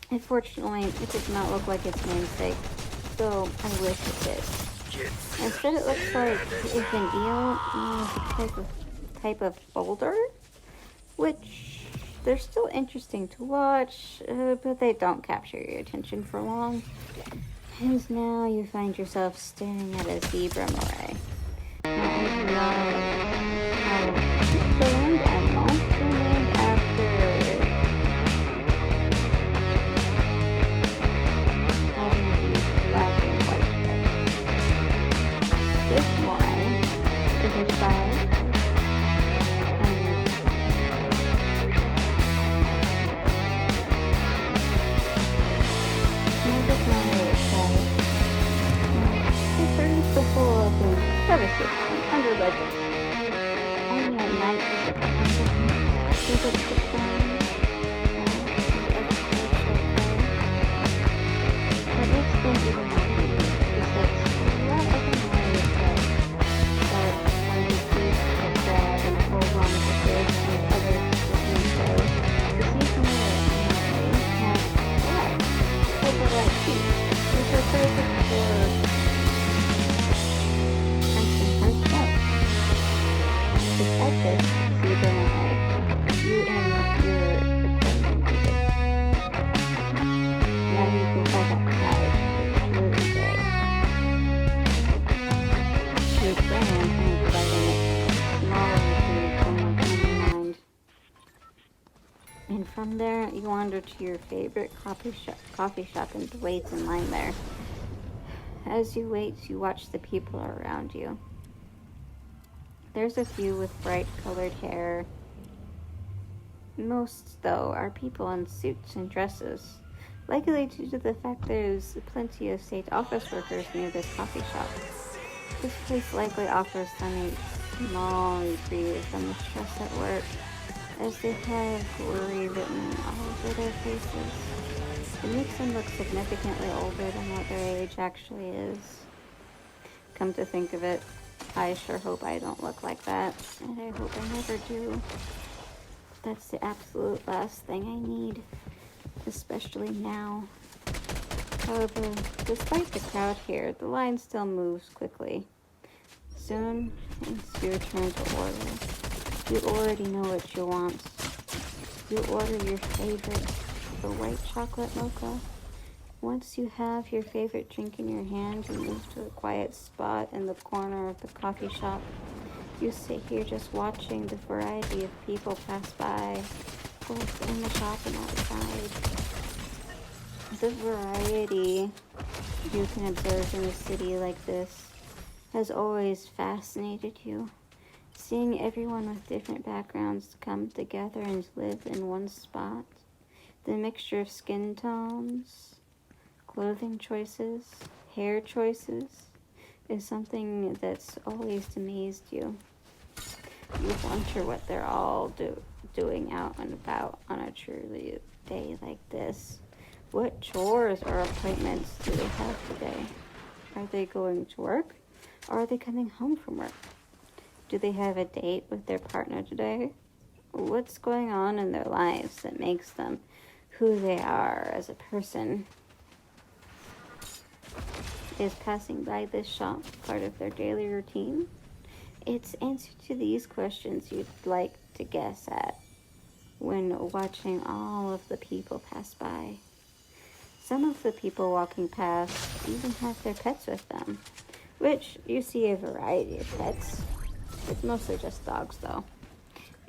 Unfortunately, it does not look like its namesake, though I wish it did. Instead, it looks like if an eel is a type of boulder, which they're still interesting to watch, but they don't capture your attention for long. And now you find yourself staring at a zebra moray. The land animal named after having these black and white stripes. This moray is a child this moray is child. It turns the full of crevices and under ledges. Only at night does it come to the ground. What makes them even more creepy is that a lot of the moray says that when you feed the crab and hold on to fish and other fishing shows, the seasonal moray has legs with the right feet, which are perfect for focus so you don't lag. You and your recording music. Now you can park outside because it's really gray. Your plan on providing it smaller food one more time in mind. And from there, you wander to your favorite coffee shop and wait in line there. As you wait, you watch the people around you. There's a few with bright colored hair. Most, though, are people in suits and dresses, likely due to the fact there's plenty of state office workers near this coffee shop. This place likely offers them a small reprieve from the stress at work, as they have worry written all over their faces. It makes them look significantly older than what their age actually is. Come to think of it, I sure hope I don't look like that, and I hope I never do. That's the absolute last thing I need, especially now. However, despite the crowd here, the line still moves quickly. Soon, it's your turn to order. You already know what you want. You order your favorite, the white chocolate mocha. Once you have your favorite drink in your hand, you move to a quiet spot in the corner of the coffee shop. You sit here just watching the variety of people pass by, both in the shop and outside. The variety you can observe in a city like this has always fascinated you. Seeing everyone with different backgrounds come together and live in one spot. The mixture of skin tones, clothing choices, hair choices is something that's always amazed you. You wonder what they're all doing out and about on a truly day like this. What chores or appointments do they have today? Are they going to work? Or are they coming home from work? Do they have a date with their partner today? What's going on in their lives that makes them who they are as a person? Is passing by this shop part of their daily routine? It's answer to these questions you'd like to guess at when watching all of the people pass by. Some of the people walking past even have their pets with them, which you see a variety of pets. It's mostly just dogs, though.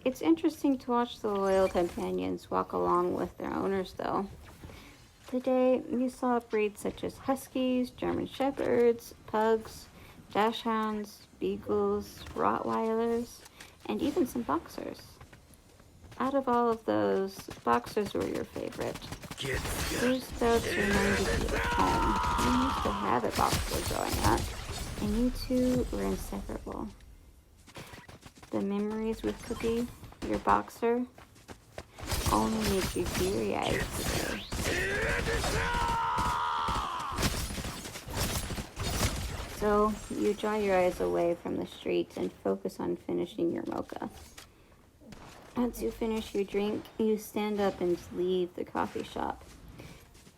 It's interesting to watch the loyal companions walk along with their owners, though. Today, you saw breeds such as Huskies, German Shepherds, Pugs, Dachshunds, Beagles, Rottweilers, and even some Boxers. Out of all of those, Boxers were your favorite. These dogs reminded you of home. You used to have a Boxer growing up, and you two were inseparable. The memories with Cookie, your Boxer, only make you teary-eyed today. So, you draw your eyes away from the street and focus on finishing your mocha. Once you finish your drink, you stand up and leave the coffee shop.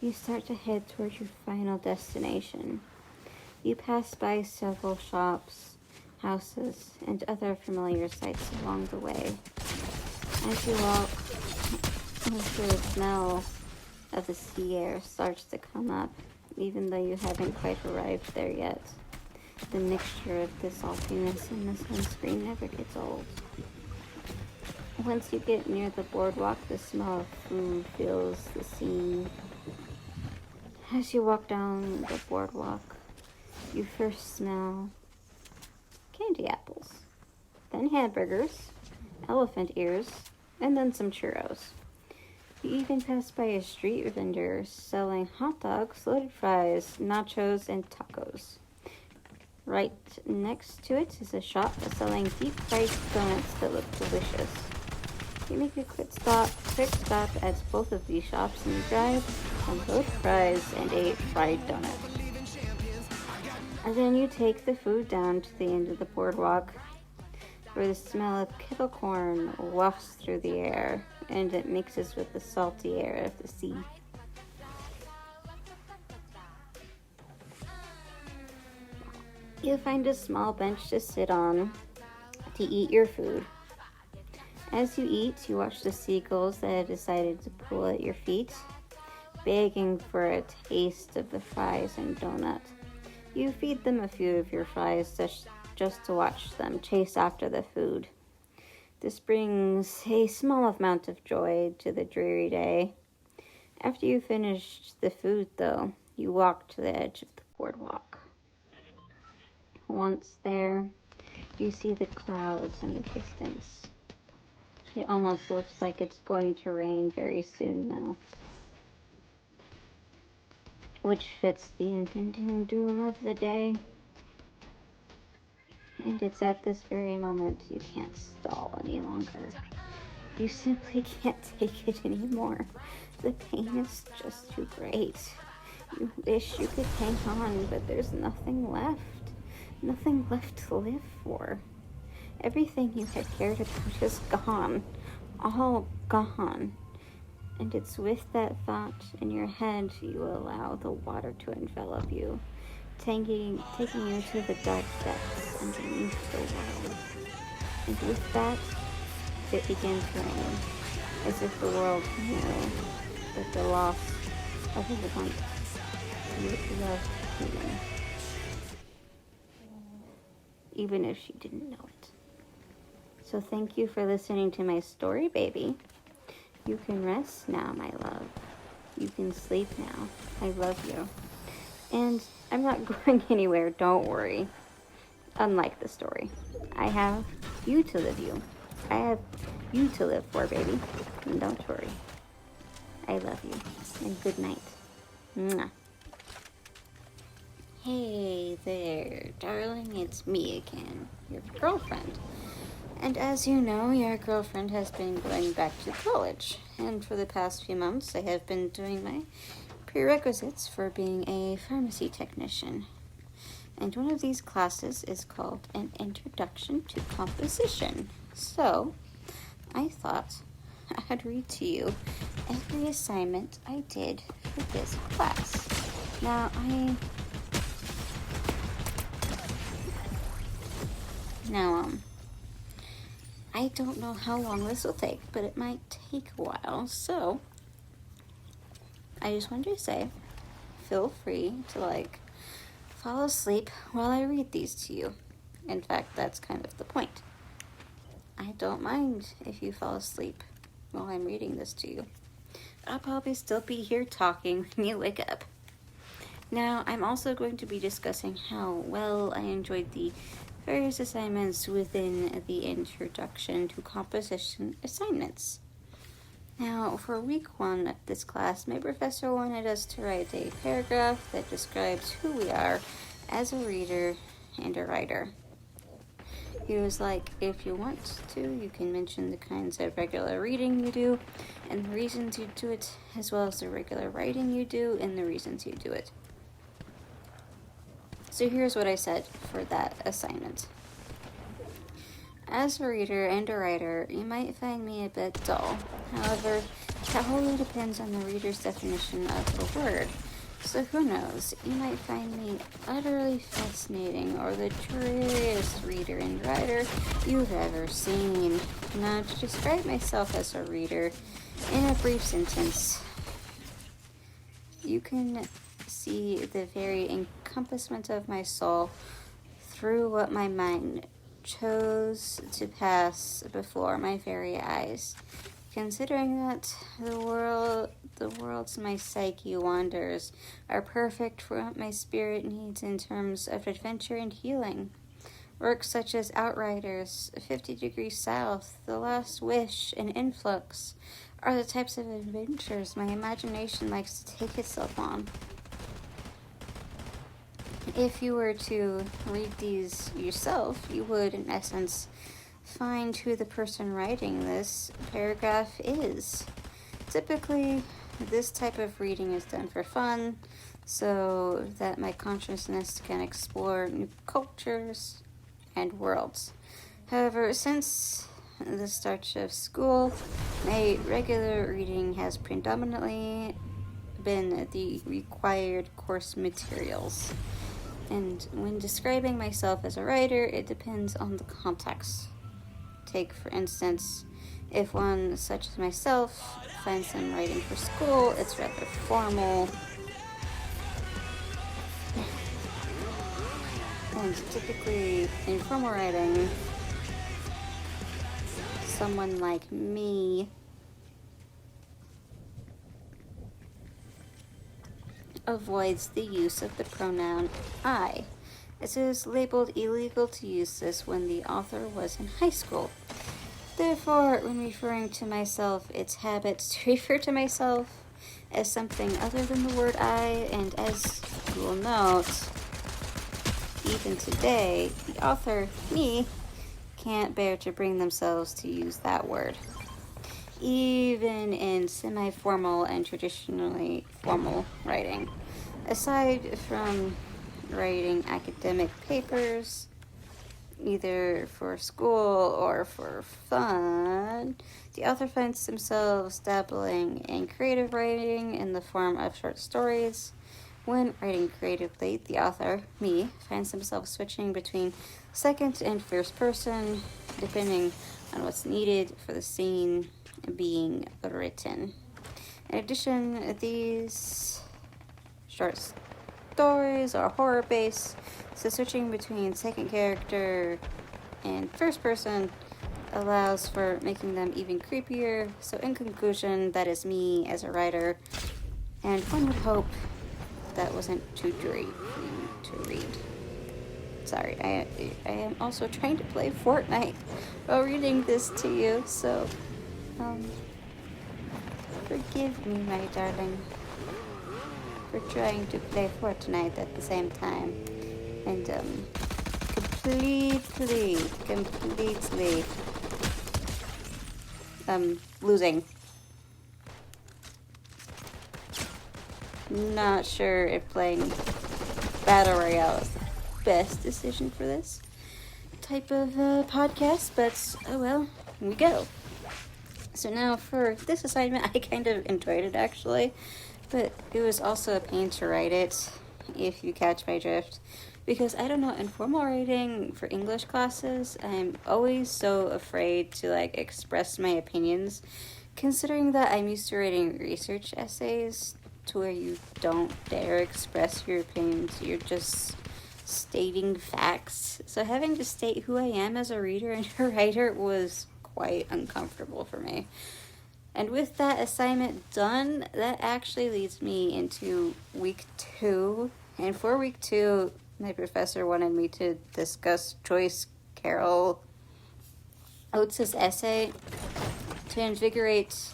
You start to head toward your final destination. You pass by several shops, houses, and other familiar sights along the way. As you walk, the smell of the sea air starts to come up, even though you haven't quite arrived there yet. The mixture of the saltiness and the sunscreen never gets old. Once you get near the boardwalk, the smell of food fills the scene. As you walk down the boardwalk, you first smell candy apples, then hamburgers, elephant ears, and then some churros. You even pass by a street vendor selling hot dogs, loaded fries, nachos, and tacos. Right next to it is a shop selling deep-fried donuts that look delicious. You make a quick stop at both of these shops and you grab some loaded fries and a fried donut. And then you take the food down to the end of the boardwalk, where the smell of kettle corn wafts through the air and it mixes with the salty air of the sea. You find a small bench to sit on to eat your food. As you eat, you watch the seagulls that have decided to pull at your feet, begging for a taste of the fries and donut. You feed them a few of your fries just to watch them chase after the food. This brings a small amount of joy to the dreary day. After you finished the food, though, you walk to the edge of the boardwalk. Once there, you see the clouds in the distance. It almost looks like it's going to rain very soon now, which fits the impending doom of the day. And it's at this very moment you can't stall any longer. You simply can't take it anymore. The pain is just too great. You wish you could hang on, but there's nothing left. Nothing left to live for. Everything you had cared about is gone. All gone. And it's with that thought in your head you allow the water to envelop you, taking you to the dark depths underneath the world. And with that, it began to rain, as if the world knew that the loss of a once loved human, even if she didn't know it. So thank you for listening to my story, baby. You can rest now, my love. You can sleep now. I love you. And I'm not going anywhere, don't worry. Unlike the story, I have you to live you. I have you to live for, baby. And don't worry. I love you. And good night. Mwah. Hey there, darling. It's me again, your girlfriend. And as you know, your girlfriend has been going back to college. And for the past few months, I have been doing my prerequisites for being a pharmacy technician. And one of these classes is called an Introduction to Composition. So, I thought I'd read to you every assignment I did for this class. Now, I don't know how long this will take, but it might take a while. So, I just wanted to say, feel free to fall asleep while I read these to you. In fact, that's kind of the point. I don't mind if you fall asleep while I'm reading this to you. I'll probably still be here talking when you wake up. Now, I'm also going to be discussing how well I enjoyed the various assignments within the Introduction to Composition assignments. Now, for week 1 of this class, my professor wanted us to write a paragraph that describes who we are as a reader and a writer. He was like, if you want to, you can mention the kinds of regular reading you do and the reasons you do it, as well as the regular writing you do and the reasons you do it. So here's what I said for that assignment. As a reader and a writer, you might find me a bit dull. However, that wholly depends on the reader's definition of the word. So who knows, you might find me utterly fascinating or the dreariest reader and writer you've ever seen. Now, to describe myself as a reader in a brief sentence, you can see the very encompassment of my soul through what my mind chose to pass before my very eyes. Considering that the worlds my psyche wanders are perfect for what my spirit needs in terms of adventure and healing. Works such as Outriders, 50 Degrees South, The Last Wish, and Influx are the types of adventures my imagination likes to take itself on. If you were to read these yourself, you would, in essence, find who the person writing this paragraph is. Typically, this type of reading is done for fun, so that my consciousness can explore new cultures and worlds. However, since the start of school, my regular reading has predominantly been the required course materials. And when describing myself as a writer, it depends on the context. Take, for instance, If one, such as myself, finds them writing for school, it's rather formal. And typically, in formal writing, someone like me avoids the use of the pronoun I. It is labeled illegal to use this when the author was in high school. Therefore, when referring to myself, it's habit to refer to myself as something other than the word I, and as you will note, even today, the author, me, can't bear to bring themselves to use that word. Even in semi-formal and traditionally formal writing. Aside from writing academic papers, either for school or for fun, the author finds themselves dabbling in creative writing in the form of short stories. When writing creatively, the author, me, finds himself switching between second and first person, depending on what's needed for the scene being written. In addition, these short stories are horror-based, so switching between second character and first person allows for making them even creepier. So in conclusion, that is me as a writer, and one would hope that wasn't too dreary for you to read. Sorry, I am also trying to play Fortnite while reading this to you, so forgive me, my darling, for trying to play Fortnite at the same time and completely losing. Not sure if playing Battle Royale is the best decision for this type of podcast, but oh well, here we go. So now for this assignment, I kind of enjoyed it actually, but it was also a pain to write it, if you catch my drift. Because I don't know, in formal writing for English classes, I'm always so afraid to express my opinions, considering that I'm used to writing research essays to where you don't dare express your opinions, you're just stating facts. So having to state who I am as a reader and a writer was quite uncomfortable for me. And with that assignment done, that actually leads me into week 2. And for week 2, my professor wanted me to discuss Joyce Carol Oates' essay, To Invigorate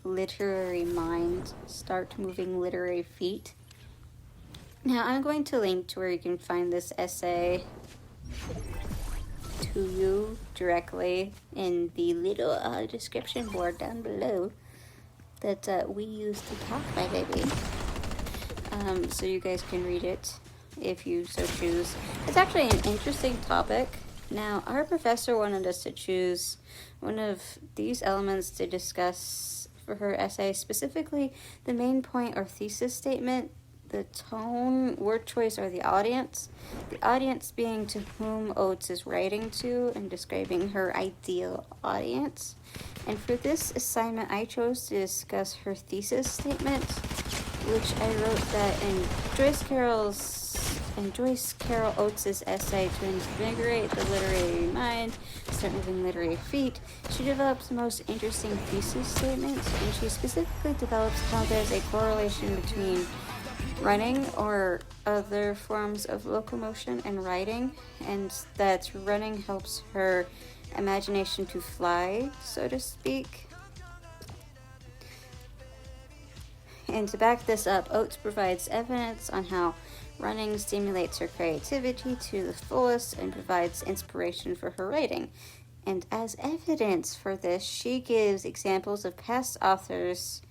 Literary Mind, Start Moving Literary Feet. Now, I'm going to link to where you can find this essay to you directly in the little description board down below that we use to talk, my baby. So you guys can read it if you so choose. It's actually an interesting topic. Now, our professor wanted us to choose one of these elements to discuss for her essay, specifically the main point or thesis statement, the tone, word choice, or the audience. The audience being to whom Oates is writing to and describing her ideal audience. And for this assignment, I chose to discuss her thesis statement, which I wrote that in Joyce Carol Oates' essay To Invigorate the Literary Mind, Start Moving Literary Feet, she develops the most interesting thesis statements, and she specifically develops how there's a correlation between running or other forms of locomotion and writing, and that running helps her imagination to fly, so to speak. And to back this up, Oates provides evidence on how running stimulates her creativity to the fullest and provides inspiration for her writing. And as evidence for this, she gives examples of past authors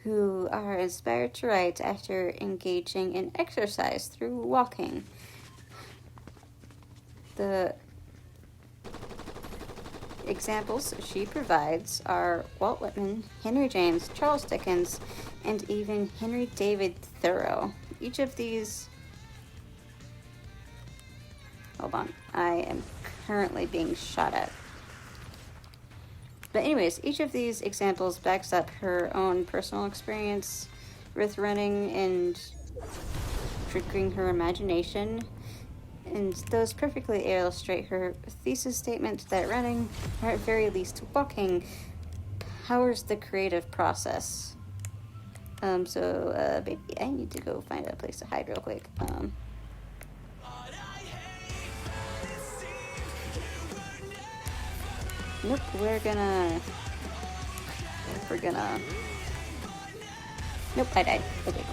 who are inspired to write after engaging in exercise through walking. The examples she provides are Walt Whitman, Henry James, Charles Dickens, and even Henry David Thoreau. Each of these... Hold on, I am currently being shot at. But anyways, each of these examples backs up her own personal experience with running and triggering her imagination, and those perfectly illustrate her thesis statement that running, or at very least walking, powers the creative process. Baby, I need to go find a place to hide real quick. Nope, we're gonna, nope, I died. Okay,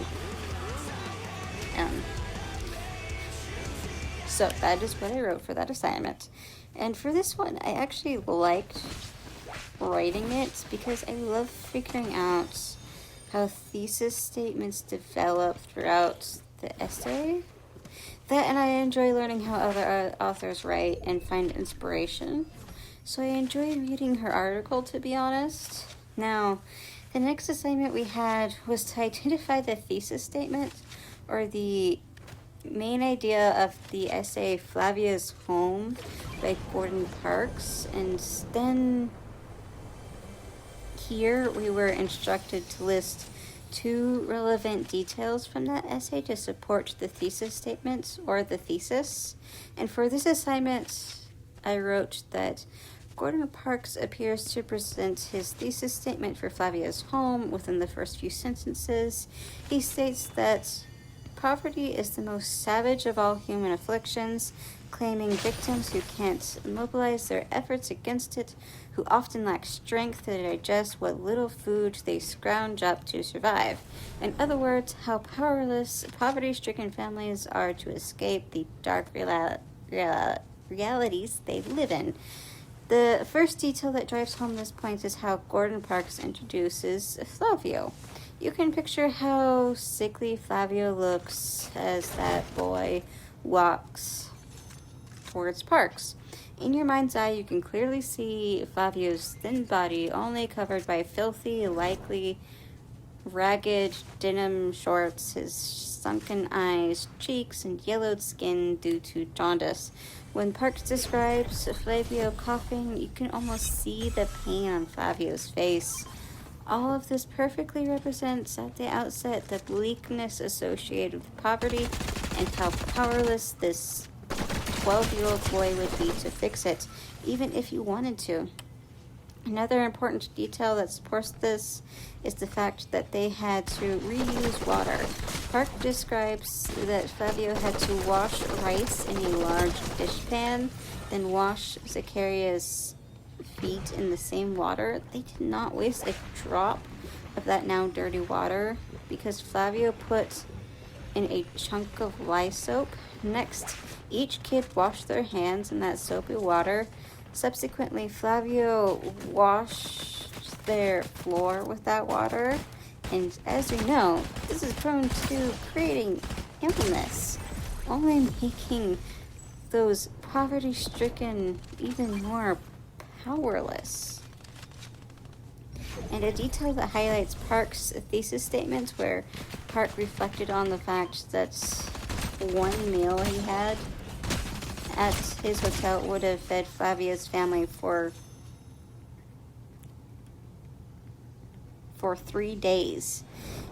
cool. So that is what I wrote for that assignment. And for this one, I actually liked writing it because I love figuring out how thesis statements develop throughout the essay. That, and I enjoy learning how other authors write and find inspiration. So I enjoyed reading her article, to be honest. Now, the next assignment we had was to identify the thesis statement, or the main idea of the essay Flavia's Home by Gordon Parks. And then here we were instructed to list 2 relevant details from that essay to support the thesis statement, or the thesis. And for this assignment, I wrote that Gordon Parks appears to present his thesis statement for Flavia's Home within the first few sentences. He states that poverty is the most savage of all human afflictions, claiming victims who can't mobilize their efforts against it, who often lack strength to digest what little food they scrounge up to survive. In other words, how powerless poverty-stricken families are to escape the dark realities they live in. The first detail that drives home this point is how Gordon Parks introduces Flavio. You can picture how sickly Flavio looks as that boy walks towards Parks. In your mind's eye, you can clearly see Flavio's thin body only covered by filthy, likely ragged denim shorts, his sunken eyes, cheeks, and yellowed skin due to jaundice. When Parks describes Flavio coughing, you can almost see the pain on Flavio's face. All of this perfectly represents at the outset the bleakness associated with poverty and how powerless this 12-year-old boy would be to fix it, even if he wanted to. Another important detail that supports this is the fact that they had to reuse water. Park describes that Flavio had to wash rice in a large dishpan, then wash Zacharias' feet in the same water. They did not waste a drop of that now dirty water because Flavio put in a chunk of lye soap. Next, each kid washed their hands in that soapy water. Subsequently, Flavio washed their floor with that water, and as we know, this is prone to creating illness, only making those poverty-stricken even more powerless. And a detail that highlights Park's thesis statement, where Park reflected on the fact that one meal he had at his hotel would have fed Flavia's family for 3 days.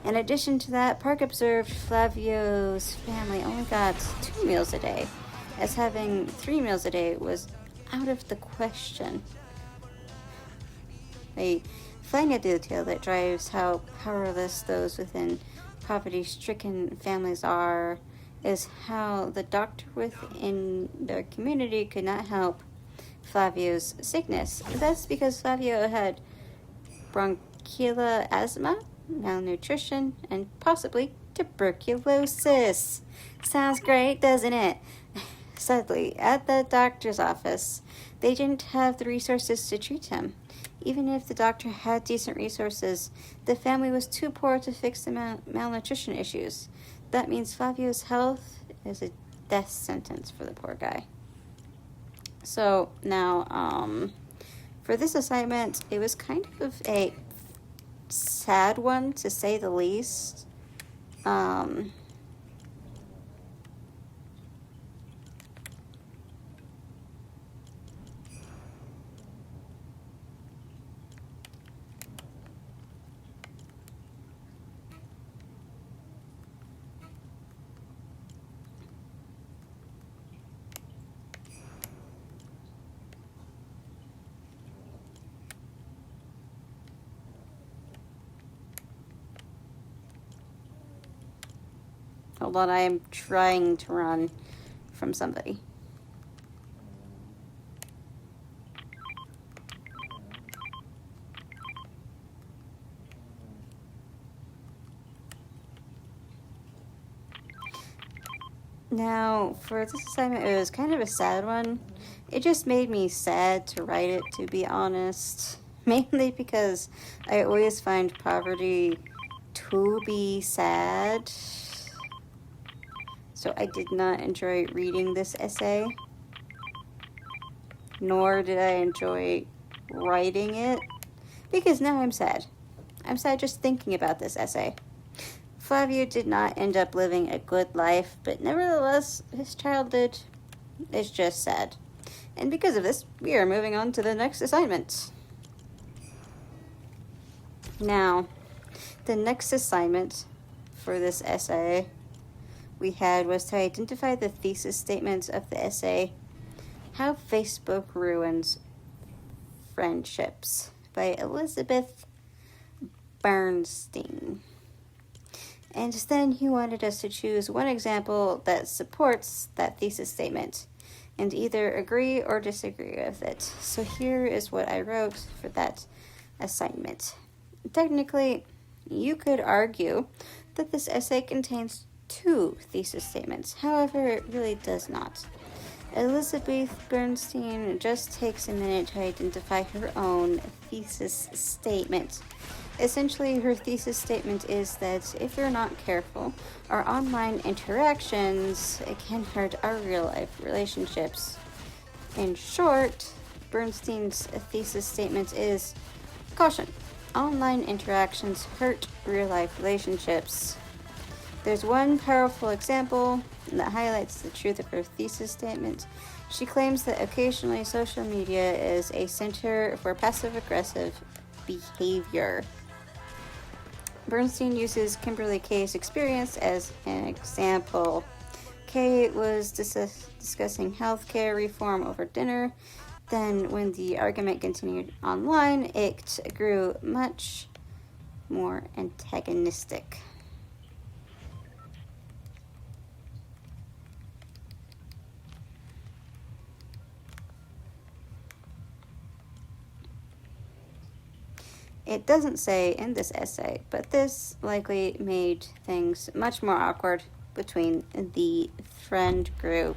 In addition to that, Park observed Flavio's family only got 2 meals a day, as having 3 meals a day was out of the question. A final detail that drives how powerless those within poverty-stricken families are is how the doctor within their community could not help Flavio's sickness. That's because Flavio had bronchial asthma, malnutrition, and possibly tuberculosis. Sounds great, doesn't it? Sadly, at the doctor's office, they didn't have the resources to treat him. Even if the doctor had decent resources, the family was too poor to fix the malnutrition issues. That means Flavio's health is a death sentence for the poor guy. So now, for this assignment, it was kind of a sad one, to say the least. Hold on, I am trying to run from somebody. Now, for this assignment, it was kind of a sad one. It just made me sad to write it, to be honest. Mainly because I always find poverty to be sad. So I did not enjoy reading this essay. Nor did I enjoy writing it. Because now I'm sad. I'm sad just thinking about this essay. Flavio did not end up living a good life, but nevertheless, his childhood is just sad. And because of this, we are moving on to the next assignment. Now, the next assignment for this essay we had was to identify the thesis statements of the essay, How Facebook Ruins Friendships by Elizabeth Bernstein. And then he wanted us to choose one example that supports that thesis statement and either agree or disagree with it. So here is what I wrote for that assignment. Technically, you could argue that this essay contains two thesis statements. However, it really does not. Elizabeth Bernstein just takes a minute to identify her own thesis statement. Essentially, her thesis statement is that if we're not careful, our online interactions can hurt our real-life relationships. In short, Bernstein's thesis statement is, caution, online interactions hurt real-life relationships. There's one powerful example that highlights the truth of her thesis statement. She claims that occasionally social media is a center for passive-aggressive behavior. Bernstein uses Kimberly Kay's experience as an example. Kay was discussing healthcare reform over dinner. Then, when the argument continued online, it grew much more antagonistic. It doesn't say in this essay, but this likely made things much more awkward between the friend group.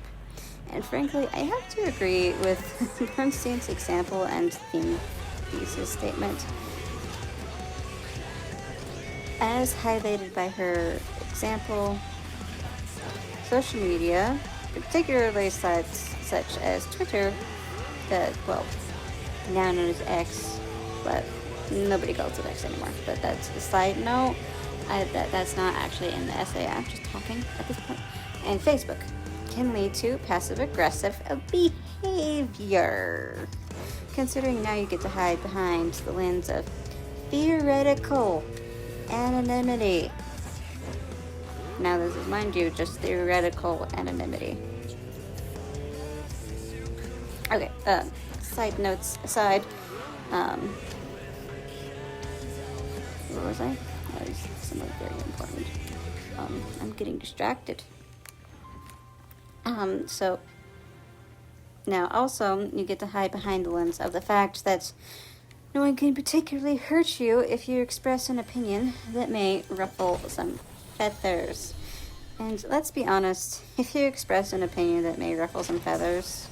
And frankly, I have to agree with Bernstein's example and thesis statement. As highlighted by her example, social media, particularly sites such as Twitter, now known as X, but nobody calls it X anymore, but that's a side note. That's not actually in the essay. I'm just talking at this point. And Facebook can lead to passive-aggressive behavior. Considering now you get to hide behind the lens of theoretical anonymity. Now this is, mind you, just theoretical anonymity. Okay, side notes aside, where was I? That was something very important. I'm getting distracted. So now also you get to hide behind the lens of the fact that no one can particularly hurt you if you express an opinion that may ruffle some feathers. And let's be honest, if you express an opinion that may ruffle some feathers,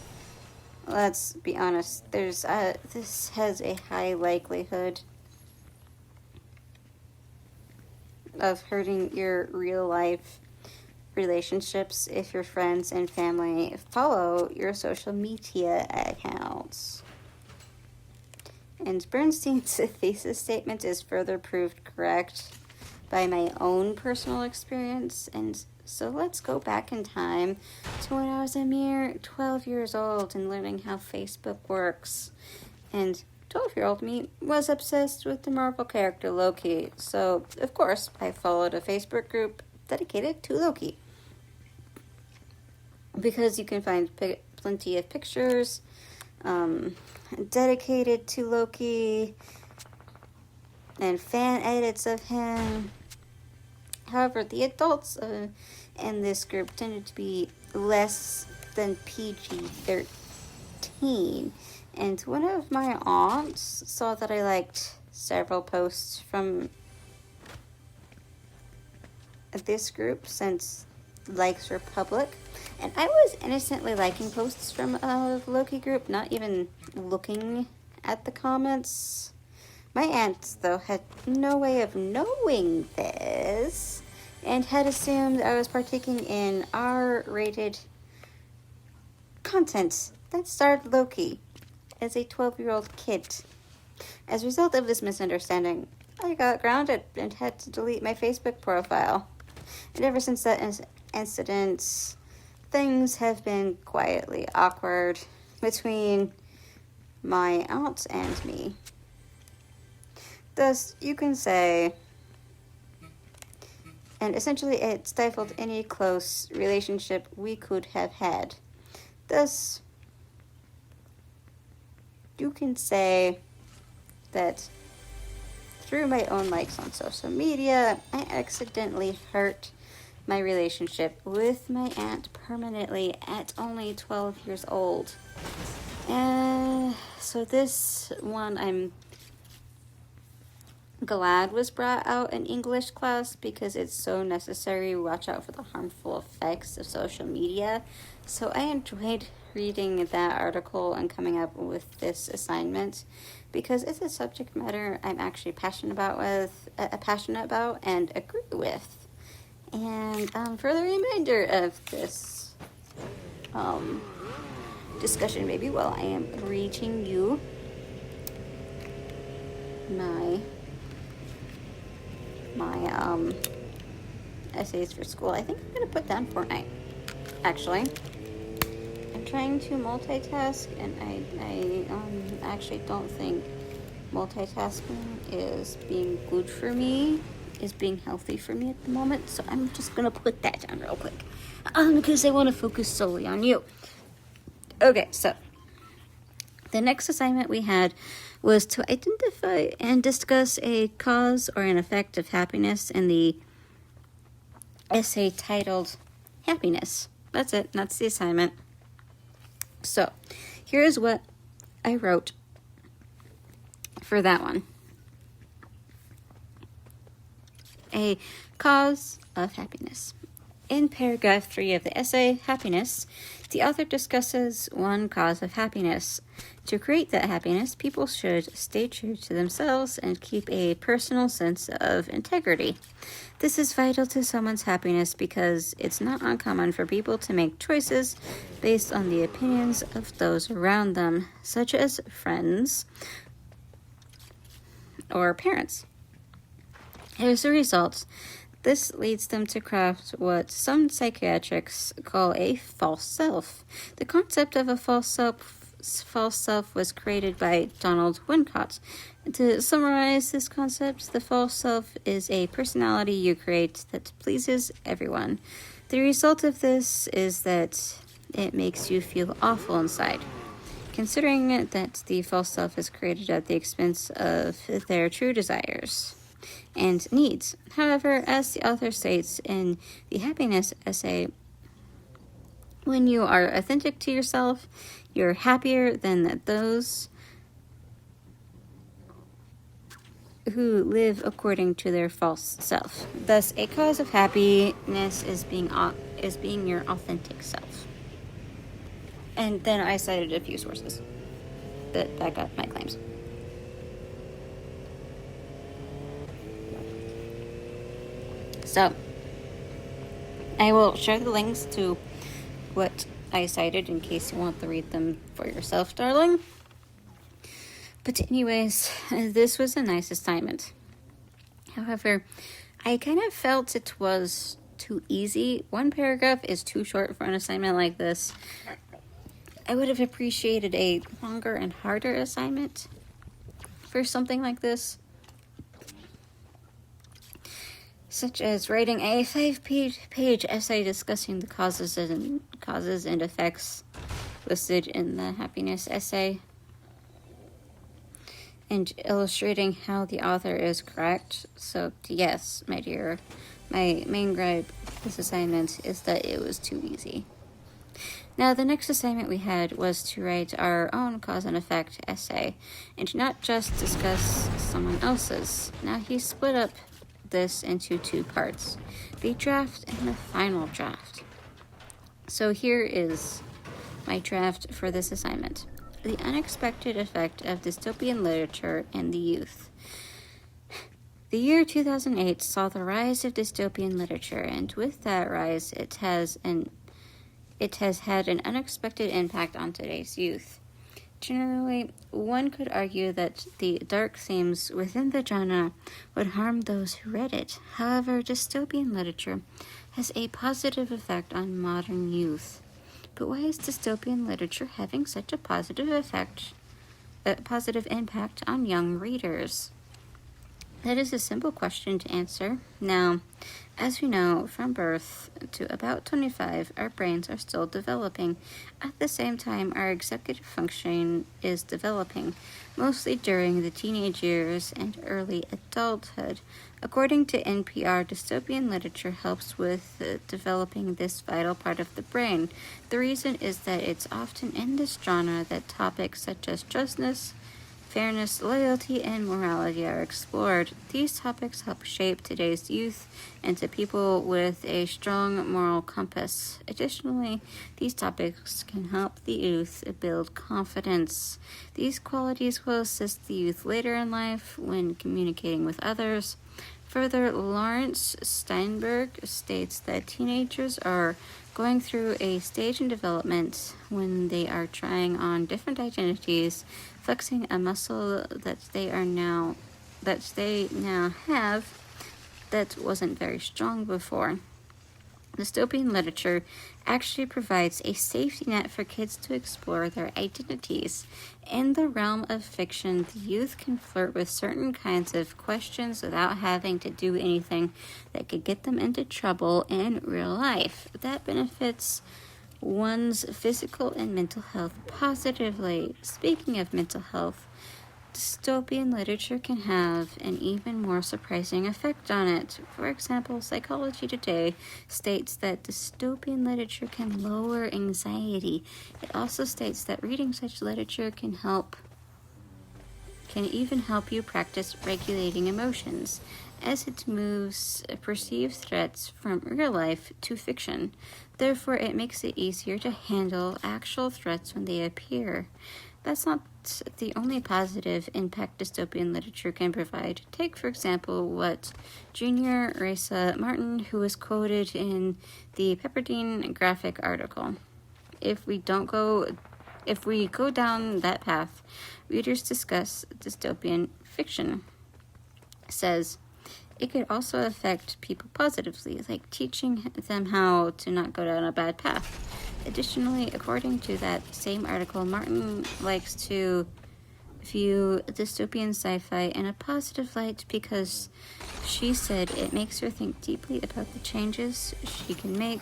let's be honest, this has a high likelihood of hurting your real life relationships if your friends and family follow your social media accounts. And Bernstein's thesis statement is further proved correct by my own personal experience. And so let's go back in time to when I was a mere 12 years old and learning how Facebook works. And 12-year-old me was obsessed with the Marvel character Loki. So, of course, I followed a Facebook group dedicated to Loki. Because you can find plenty of pictures dedicated to Loki and fan edits of him. However, the adults in this group tended to be less than PG-13. And one of my aunts saw that I liked several posts from this group since likes were public. And I was innocently liking posts from a Loki group, not even looking at the comments. My aunt, though, had no way of knowing this and had assumed I was partaking in R-rated content that starred Loki as a 12-year-old kid. As a result of this misunderstanding, I got grounded and had to delete my Facebook profile. And ever since that incident, things have been quietly awkward between my aunt and me. Thus, you can say, and essentially it stifled any close relationship we could have had. Thus, you can say that through my own likes on social media, I accidentally hurt my relationship with my aunt permanently at only 12 years old. So this one I'm glad was brought out in English class because it's so necessary to watch out for the harmful effects of social media. So I enjoyed reading that article and coming up with this assignment because it's a subject matter I'm actually passionate about and agree with. And for the remainder of this discussion, maybe while I am reading you my essays for school, I think I'm gonna put down Fortnite. Actually, I'm trying to multitask, and I actually don't think multitasking is being good for me, is being healthy for me at the moment. So I'm just gonna put that down real quick, because I want to focus solely on you. Okay, so the next assignment we had was to identify and discuss a cause or an effect of happiness in the essay titled Happiness. That's it. That's the assignment. So here's what I wrote for that one. A cause of happiness. In paragraph 3 of the essay, Happiness, the author discusses one cause of happiness. To create that happiness, people should stay true to themselves and keep a personal sense of integrity. This is vital to someone's happiness because it's not uncommon for people to make choices based on the opinions of those around them, such as friends or parents. As a result, this leads them to craft what some psychiatrists call a false self. The concept of a false self was created by Donald Winnicott. To summarize this concept, the false self is a personality you create that pleases everyone. The result of this is that it makes you feel awful inside. Considering that the false self is created at the expense of their true desires and needs. However, as the author states in the happiness essay, when you are authentic to yourself, you're happier than those who live according to their false self. Thus, a cause of happiness is being your authentic self. And then I cited a few sources that back up my claims. So, I will share the links to what I cited in case you want to read them for yourself, darling. But anyways, this was a nice assignment. However, I kind of felt it was too easy. One paragraph is too short for an assignment like this. I would have appreciated a longer and harder assignment for something like this, such as writing a 5-page essay discussing the causes and effects listed in the happiness essay, and illustrating how the author is correct. So yes, my dear, my main gripe this assignment is that it was too easy. Now, the next assignment we had was to write our own cause and effect essay, and not just discuss someone else's. Now, he split up this into 2 parts, the draft and the final draft. So here is my draft for this assignment. The unexpected effect of dystopian literature and the youth. The year 2008 saw the rise of dystopian literature, and with that rise, it has had an unexpected impact on today's youth. Generally, one could argue that the dark themes within the genre would harm those who read it. However, dystopian literature has a positive effect on modern youth. But why is dystopian literature having such a positive impact on young readers? That is a simple question to answer. Now, as we know, from birth to about 25, our brains are still developing. At the same time, our executive functioning is developing, mostly during the teenage years and early adulthood. According to NPR, dystopian literature helps with developing this vital part of the brain. The reason is that it's often in this genre that topics such as justice, fairness, loyalty, and morality are explored. These topics help shape today's youth into people with a strong moral compass. Additionally, these topics can help the youth build confidence. These qualities will assist the youth later in life when communicating with others. Further, Lawrence Steinberg states that teenagers are going through a stage in development when they are trying on different identities, flexing a muscle that they now have that wasn't very strong before. Dystopian literature actually provides a safety net for kids to explore their identities. In the realm of fiction, the youth can flirt with certain kinds of questions without having to do anything that could get them into trouble in real life. That benefits one's physical and mental health positively. Speaking of mental health, dystopian literature can have an even more surprising effect on it. For example, Psychology Today states that dystopian literature can lower anxiety. It also states that reading such literature can even help you practice regulating emotions, as it moves perceived threats from real life to fiction. Therefore, it makes it easier to handle actual threats when they appear. That's not the only positive impact dystopian literature can provide. Take, for example, what Junior Risa Martin, who was quoted in the Pepperdine Graphic article. If we go down that path, readers discuss dystopian fiction. Says, it could also affect people positively, like teaching them how to not go down a bad path. Additionally, according to that same article, Martin likes to view dystopian sci-fi in a positive light because she said it makes her think deeply about the changes she can make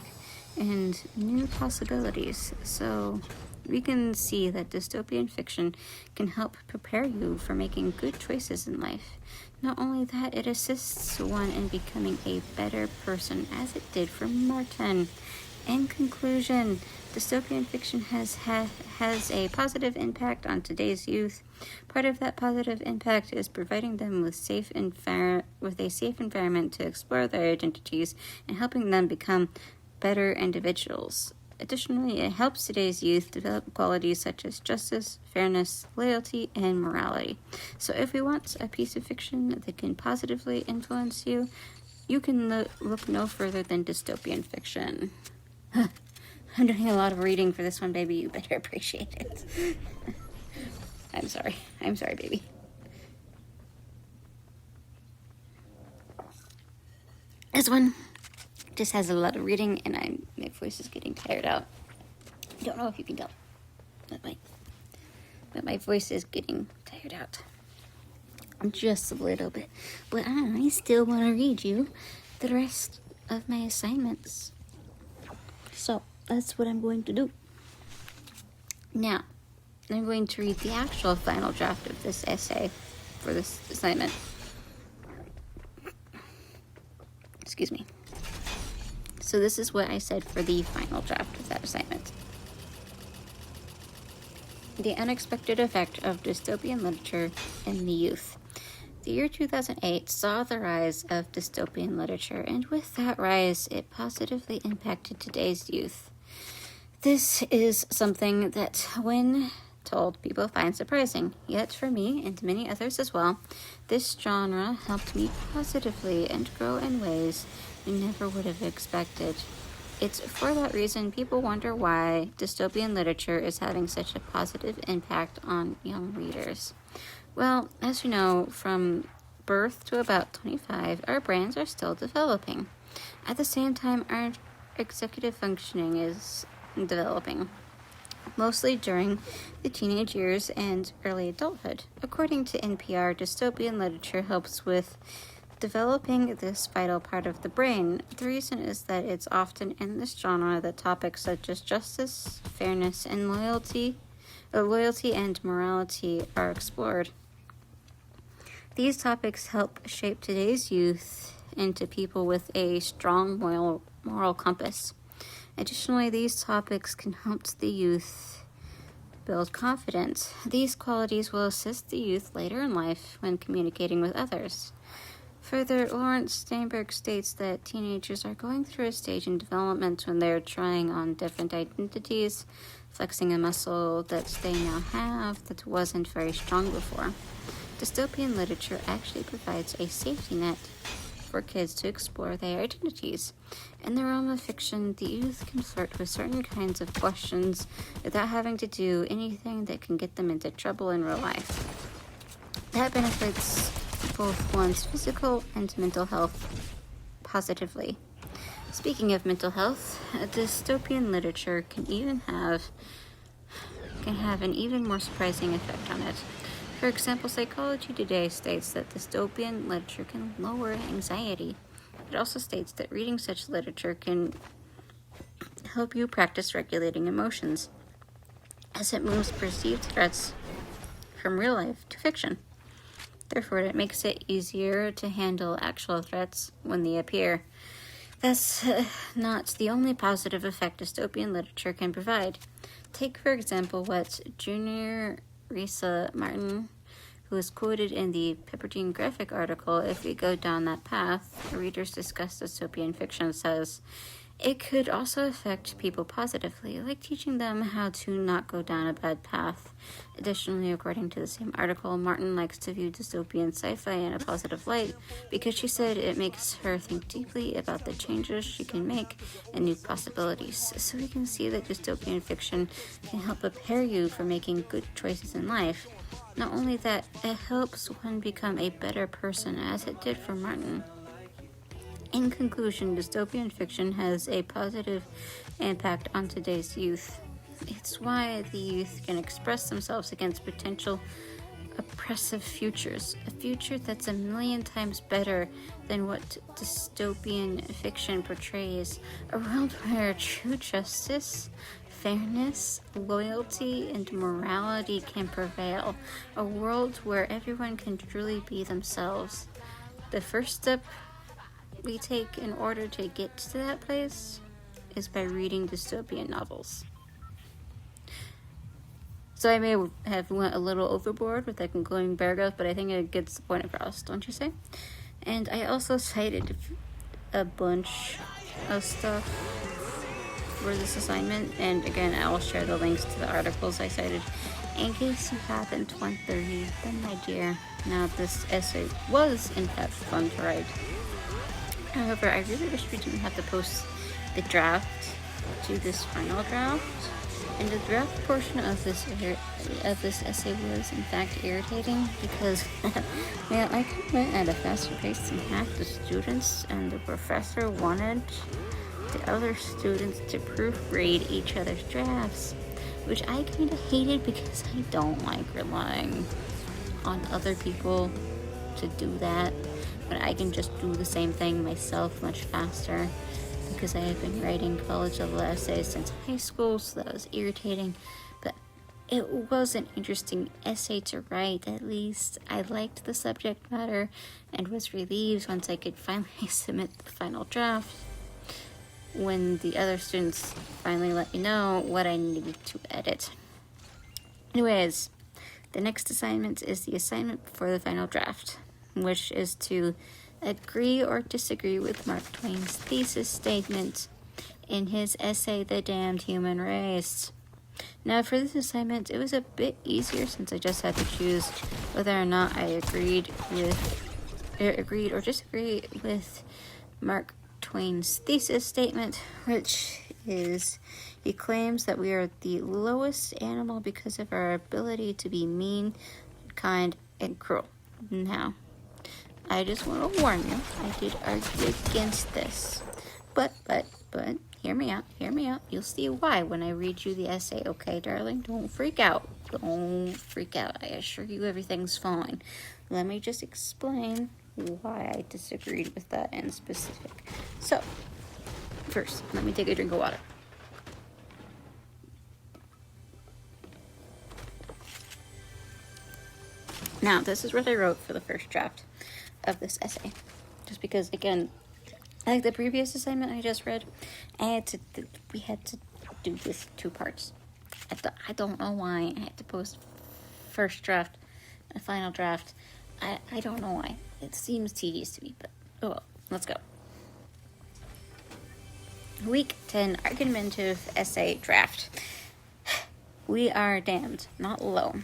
and new possibilities. So we can see that dystopian fiction can help prepare you for making good choices in life. Not only that, it assists one in becoming a better person, as it did for Martin. In conclusion, dystopian fiction has a positive impact on today's youth. Part of that positive impact is providing them with a safe environment to explore their identities and helping them become better individuals. Additionally, it helps today's youth develop qualities such as justice, fairness, loyalty, and morality. So if we want a piece of fiction that can positively influence you, you can look no further than dystopian fiction. I'm doing a lot of reading for this one, baby. You better appreciate it. I'm sorry, baby. This one just has a lot of reading, and my voice is getting tired out. I don't know if you can tell, but my voice is getting tired out. Just a little bit. But I still want to read you the rest of my assignments. So that's what I'm going to do. Now, I'm going to read the actual final draft of this essay for this assignment. Excuse me. So this is what I said for the final draft of that assignment. The unexpected effect of dystopian literature in the youth. The year 2008 saw the rise of dystopian literature, and with that rise, it positively impacted today's youth. This is something that, when told, people find surprising. Yet for me, and many others as well, this genre helped me positively and grow in ways we never would have expected. It's for that reason people wonder why dystopian literature is having such a positive impact on young readers. Well, as you know, from birth to about 25, our brains are still developing. At the same time, our executive functioning is developing, mostly during the teenage years and early adulthood. According to NPR, dystopian literature helps with developing this vital part of the brain. The reason is that it's often in this genre that topics such as justice, fairness, and loyalty and morality are explored. These topics help shape today's youth into people with a strong moral compass. Additionally, these topics can help the youth build confidence. These qualities will assist the youth later in life when communicating with others. Further, Lawrence Steinberg states that teenagers are going through a stage in development when they're trying on different identities, flexing a muscle that they now have that wasn't very strong before. Dystopian literature actually provides a safety net for kids to explore their identities. In the realm of fiction, the youth can flirt with certain kinds of questions without having to do anything that can get them into trouble in real life. That benefits both one's physical and mental health positively. Speaking of mental health, dystopian literature can have an even more surprising effect on it. For example, Psychology Today states that dystopian literature can lower anxiety. It also states that reading such literature can help you practice regulating emotions, as it moves perceived threats from real life to fiction. Therefore, it makes it easier to handle actual threats when they appear. That's not the only positive effect dystopian literature can provide. Take, for example, what Junior Risa Martin, who is quoted in the Pepperdine Graphic article, "If we go down that path, readers discuss dystopian fiction," says. It could also affect people positively, like teaching them how to not go down a bad path. Additionally, according to the same article, Martin likes to view dystopian sci-fi in a positive light because she said it makes her think deeply about the changes she can make and new possibilities. So we can see that dystopian fiction can help prepare you for making good choices in life. Not only that, it helps one become a better person, as it did for Martin. In conclusion, dystopian fiction has a positive impact on today's youth. It's why the youth can express themselves against potential oppressive futures, a future that's a million times better than what dystopian fiction portrays, a world where true justice, fairness, loyalty, and morality can prevail, a world where everyone can truly be themselves. The first step we take in order to get to that place is by reading dystopian novels. So I may have went a little overboard with that concluding paragraph, but I think it gets the point across, don't you say? And I also cited a bunch of stuff for this assignment, and again, I will share the links to the articles I cited in case you haven't want to read them, my dear. Now, this essay was in fact fun to write. However, I really wish we didn't have to post the draft to this final draft. And the draft portion of this essay was in fact irritating because I went at a faster pace than half the students, and the professor wanted the other students to proofread each other's drafts, which I kind of hated because I don't like relying on other people to do that. But I can just do the same thing myself much faster because I have been writing college level essays since high school, so that was irritating. But it was an interesting essay to write. At least I liked the subject matter and was relieved once I could finally submit the final draft. when the other students finally let me know what I needed to edit. Anyways, the next assignment is the assignment for the final draft, which is to agree or disagree with Mark Twain's thesis statement in his essay, The Damned Human Race. Now, for this assignment, it was a bit easier since I just had to choose whether or not I agreed or disagreed with Mark Twain's thesis statement, which is he claims that we are the lowest animal because of our ability to be mean, kind, and cruel. Now, I just want to warn you, I did argue against this. But, hear me out. You'll see why when I read you the essay, okay, darling? Don't freak out. I assure you everything's fine. Let me just explain why I disagreed with that in specific. So, first, let me take a drink of water. Now, this is what I wrote for the first draft of this essay. Just because, again, like the previous assignment I just read, we had to do this 2 parts. I don't know why I had to post first draft and final draft. I don't know why. It seems tedious to me, but oh well. Let's go. Week 10 argumentative essay draft. We are damned, not low.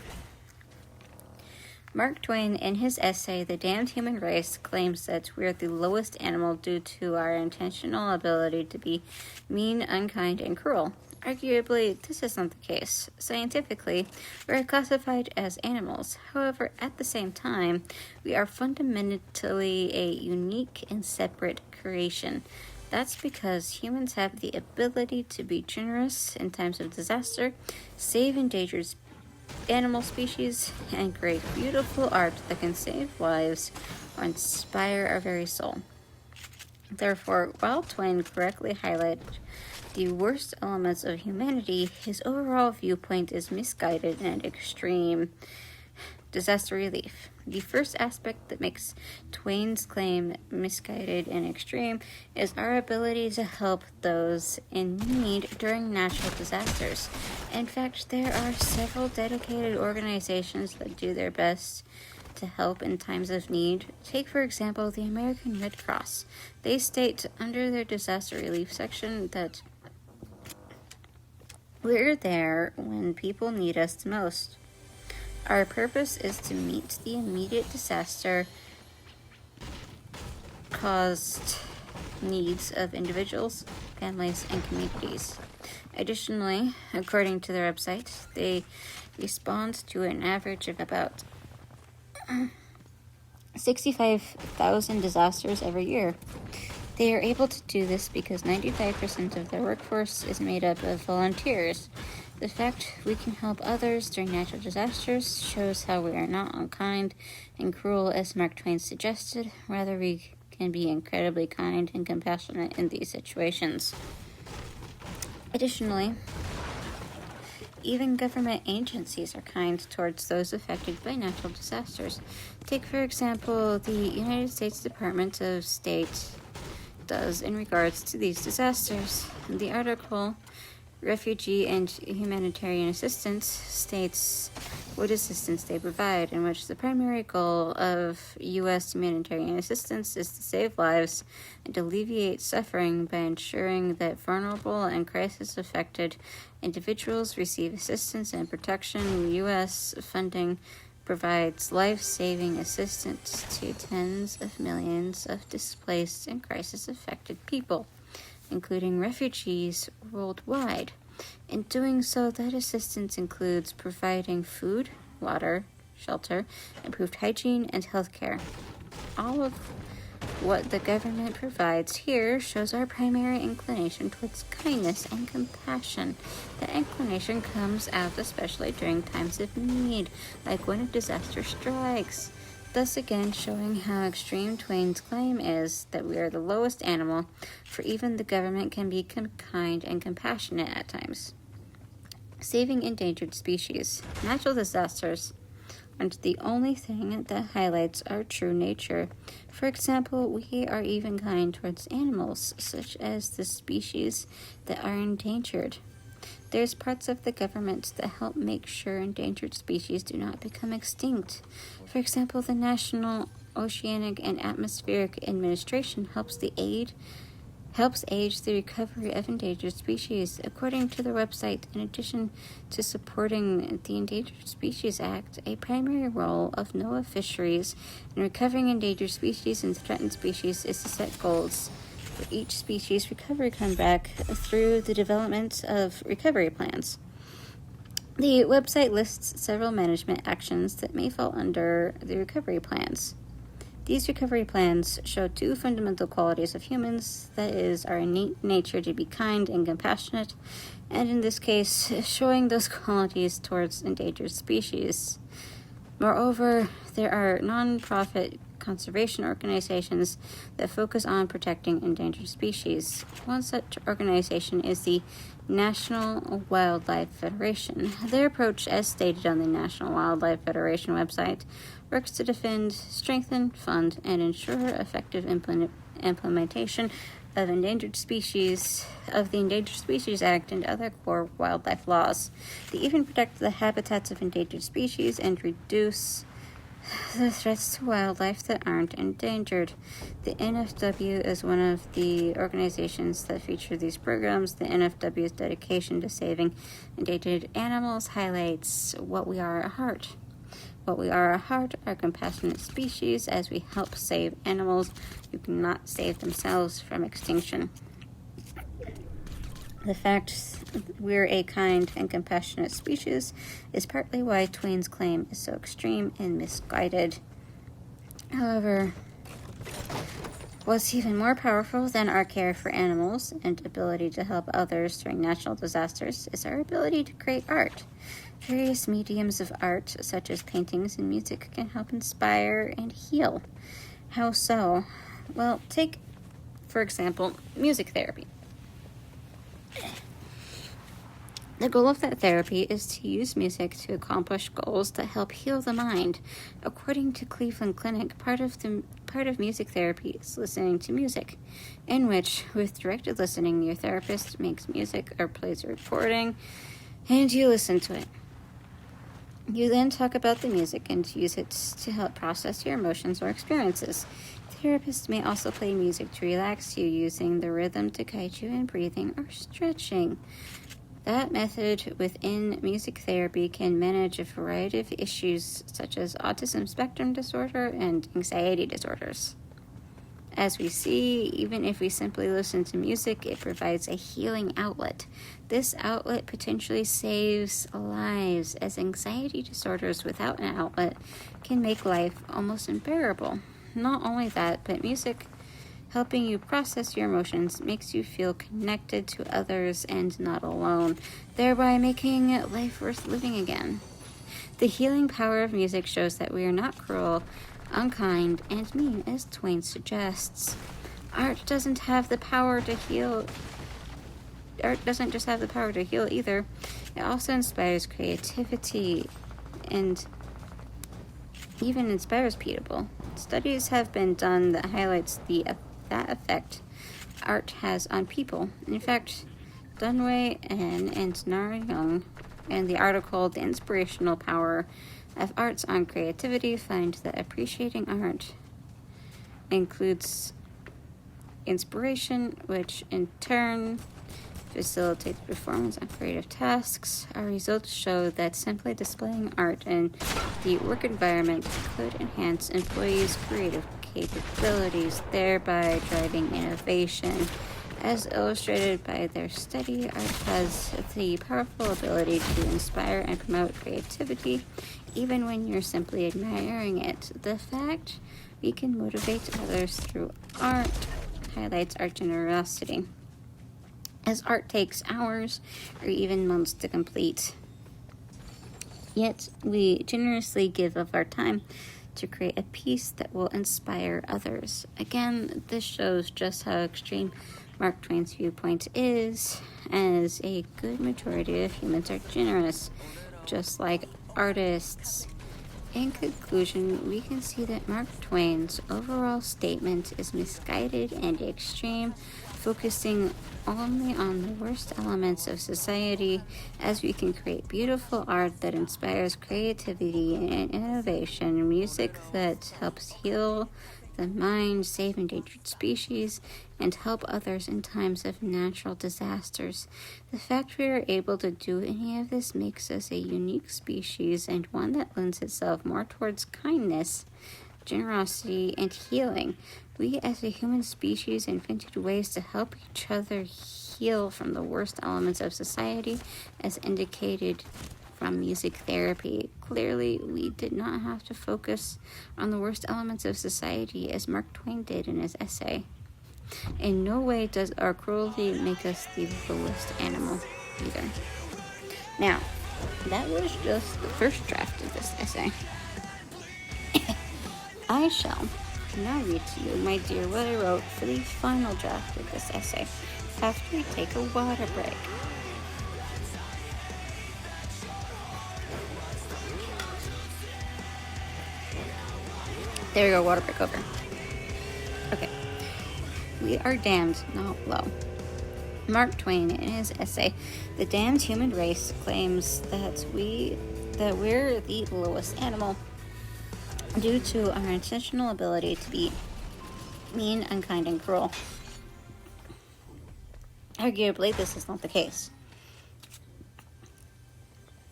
Mark Twain, in his essay, The Damned Human Race, claims that we are the lowest animal due to our intentional ability to be mean, unkind, and cruel. Arguably, this isn't the case. Scientifically, we are classified as animals. However, at the same time, we are fundamentally a unique and separate creation. That's because humans have the ability to be generous in times of disaster, save endangered animal species, and create beautiful art that can save lives or inspire our very soul. Therefore, while Twain correctly highlighted the worst elements of humanity, his overall viewpoint is misguided and extreme. Disaster relief. The first aspect that makes Twain's claim misguided and extreme is our ability to help those in need during natural disasters. In fact, there are several dedicated organizations that do their best to help in times of need. Take, for example, the American Red Cross. They state under their disaster relief section that we're there when people need us the most. Our purpose is to meet the immediate disaster caused needs of individuals, families, and communities. Additionally, according to their website, they respond to an average of about 65,000 disasters every year. They are able to do this because 95% of their workforce is made up of volunteers. The fact we can help others during natural disasters shows how we are not unkind and cruel as Mark Twain suggested. Rather, we can be incredibly kind and compassionate in these situations. Additionally, even government agencies are kind towards those affected by natural disasters. Take, for example, the United States Department of State does in regards to these disasters. The article, Refugee and Humanitarian Assistance, states what assistance they provide, in which the primary goal of U.S. humanitarian assistance is to save lives and alleviate suffering by ensuring that vulnerable and crisis-affected individuals receive assistance and protection. U.S. funding provides life-saving assistance to tens of millions of displaced and crisis-affected people, including refugees worldwide. In doing so, that assistance includes providing food, water, shelter, improved hygiene, and health care. All of what the government provides here shows our primary inclination towards kindness and compassion. That inclination comes out especially during times of need, like when a disaster strikes. Thus again showing how extreme Twain's claim is that we are the lowest animal, for even the government can be kind and compassionate at times. Saving endangered species. Natural disasters, aren't the only thing that highlights our true nature. For example, we are even kind towards animals, such as the species that are endangered. There's parts of the government that help make sure endangered species do not become extinct. For example, the National Oceanic and Atmospheric Administration helps aid the recovery of endangered species. According to their website, in addition to supporting the Endangered Species Act, a primary role of NOAA Fisheries in recovering endangered species and threatened species is to set goals for each species recovery comeback through the development of recovery plans. The website lists several management actions that may fall under the recovery plans. These recovery plans show two fundamental qualities of humans, that is, our innate nature to be kind and compassionate, and in this case, showing those qualities towards endangered species. Moreover, there are non-profit conservation organizations that focus on protecting endangered species. One such organization is the National Wildlife Federation. Their approach, as stated on the National Wildlife Federation website, works to defend, strengthen, fund, and ensure effective implementation of the Endangered Species Act and other core wildlife laws. They even protect the habitats of endangered species and reduce the threats to wildlife that aren't endangered. The NFW is one of the organizations that feature these programs. The NFW's dedication to saving endangered animals highlights what we are at heart. What we are at heart are compassionate species as we help save animals who cannot save themselves from extinction. The fact we're a kind and compassionate species is partly why Twain's claim is so extreme and misguided. However, what's even more powerful than our care for animals and ability to help others during natural disasters is our ability to create art. Various mediums of art, such as paintings and music, can help inspire and heal. How so? Well, take, for example, music therapy. The goal of that therapy is to use music to accomplish goals that help heal the mind. According to Cleveland Clinic, part of music therapy is listening to music, in which, with directed listening, your therapist makes music or plays a recording, and you listen to it. You then talk about the music and use it to help process your emotions or experiences. Therapists may also play music to relax you, using the rhythm to guide you in breathing or stretching. That method within music therapy can manage a variety of issues such as autism spectrum disorder and anxiety disorders. As we see, even if we simply listen to music, it provides a healing outlet. This outlet potentially saves lives, as anxiety disorders without an outlet can make life almost unbearable. Not only that, but music helping you process your emotions makes you feel connected to others and not alone, thereby making life worth living again. The healing power of music shows that we are not cruel, unkind, and mean, as Twain suggests. Art doesn't have the power to heal. Art doesn't just have the power to heal either. It also inspires creativity and even inspires people. Studies have been done that highlights that effect art has on people. In fact, Dunway and Nara Young, in the article The Inspirational Power of Arts on Creativity, find that appreciating art includes inspiration, which in turn facilitates performance on creative tasks. Our results show that simply displaying art in the work environment could enhance employees' creative capabilities, thereby driving innovation. As illustrated by their study, art has the powerful ability to inspire and promote creativity, even when you're simply admiring it. The fact we can motivate others through art highlights our generosity, as art takes hours or even months to complete. Yet, we generously give of our time to create a piece that will inspire others. Again, this shows just how extreme Mark Twain's viewpoint is, as a good majority of humans are generous, just like artists. In conclusion, we can see that Mark Twain's overall statement is misguided and extreme, focusing only on the worst elements of society, as we can create beautiful art that inspires creativity and innovation, music that helps heal the mind, save endangered species, and help others in times of natural disasters. The fact we are able to do any of this makes us a unique species and one that lends itself more towards kindness, generosity, and healing. We as a human species invented ways to help each other heal from the worst elements of society, as indicated from music therapy. Clearly, we did not have to focus on the worst elements of society as Mark Twain did in his essay. In no way does our cruelty make us the lowest animal either. Now, that was just the first draft of this essay. I shall now read to you, my dear, what I wrote for the final draft of this essay after we take a water break. There you go, water break over. Okay. We are damned, not low. Mark Twain, in his essay, The Damned Human Race, claims that we're the lowest animal due to our intentional ability to be mean, unkind, and cruel. Arguably, this is not the case.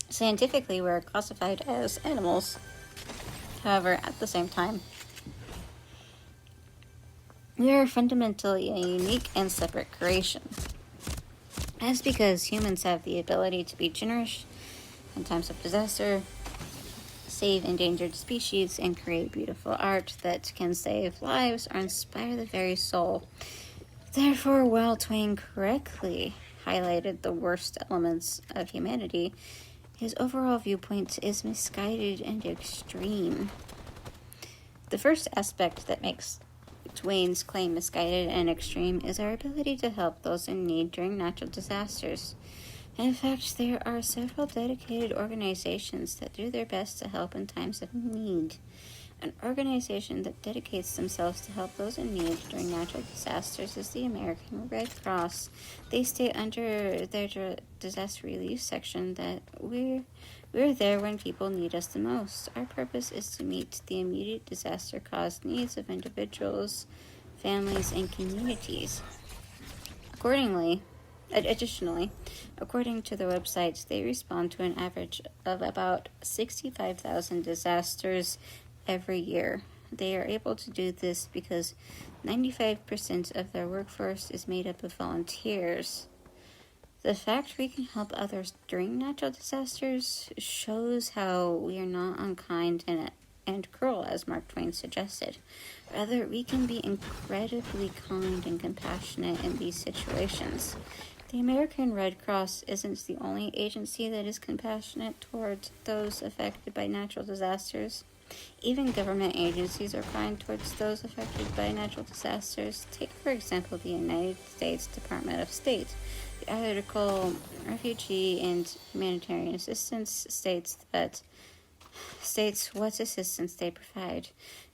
Scientifically, we're classified as animals. However, at the same time, we are fundamentally a unique and separate creation. That's because humans have the ability to be generous in times of disaster, save endangered species, and create beautiful art that can save lives or inspire the very soul. Therefore, while Twain correctly highlighted the worst elements of humanity, his overall viewpoint is misguided and extreme. The first aspect that makes Twain's claim misguided and extreme is our ability to help those in need during natural disasters. In fact, there are several dedicated organizations that do their best to help in times of need. An organization that dedicates themselves to help those in need during natural disasters is the American Red Cross. They state under their disaster relief section that we're there when people need us the most. Our purpose is to meet the immediate disaster-caused needs of individuals, families, and communities. Additionally, according to their website, they respond to an average of about 65,000 disasters every year. They are able to do this because 95% of their workforce is made up of volunteers. The fact we can help others during natural disasters shows how we are not unkind and cruel, as Mark Twain suggested. Rather, we can be incredibly kind and compassionate in these situations. The American Red Cross isn't the only agency that is compassionate towards those affected by natural disasters. Even government agencies are kind towards those affected by natural disasters. Take, for example, the United States Department of State. The article Refugee and Humanitarian Assistance states what assistance they provide,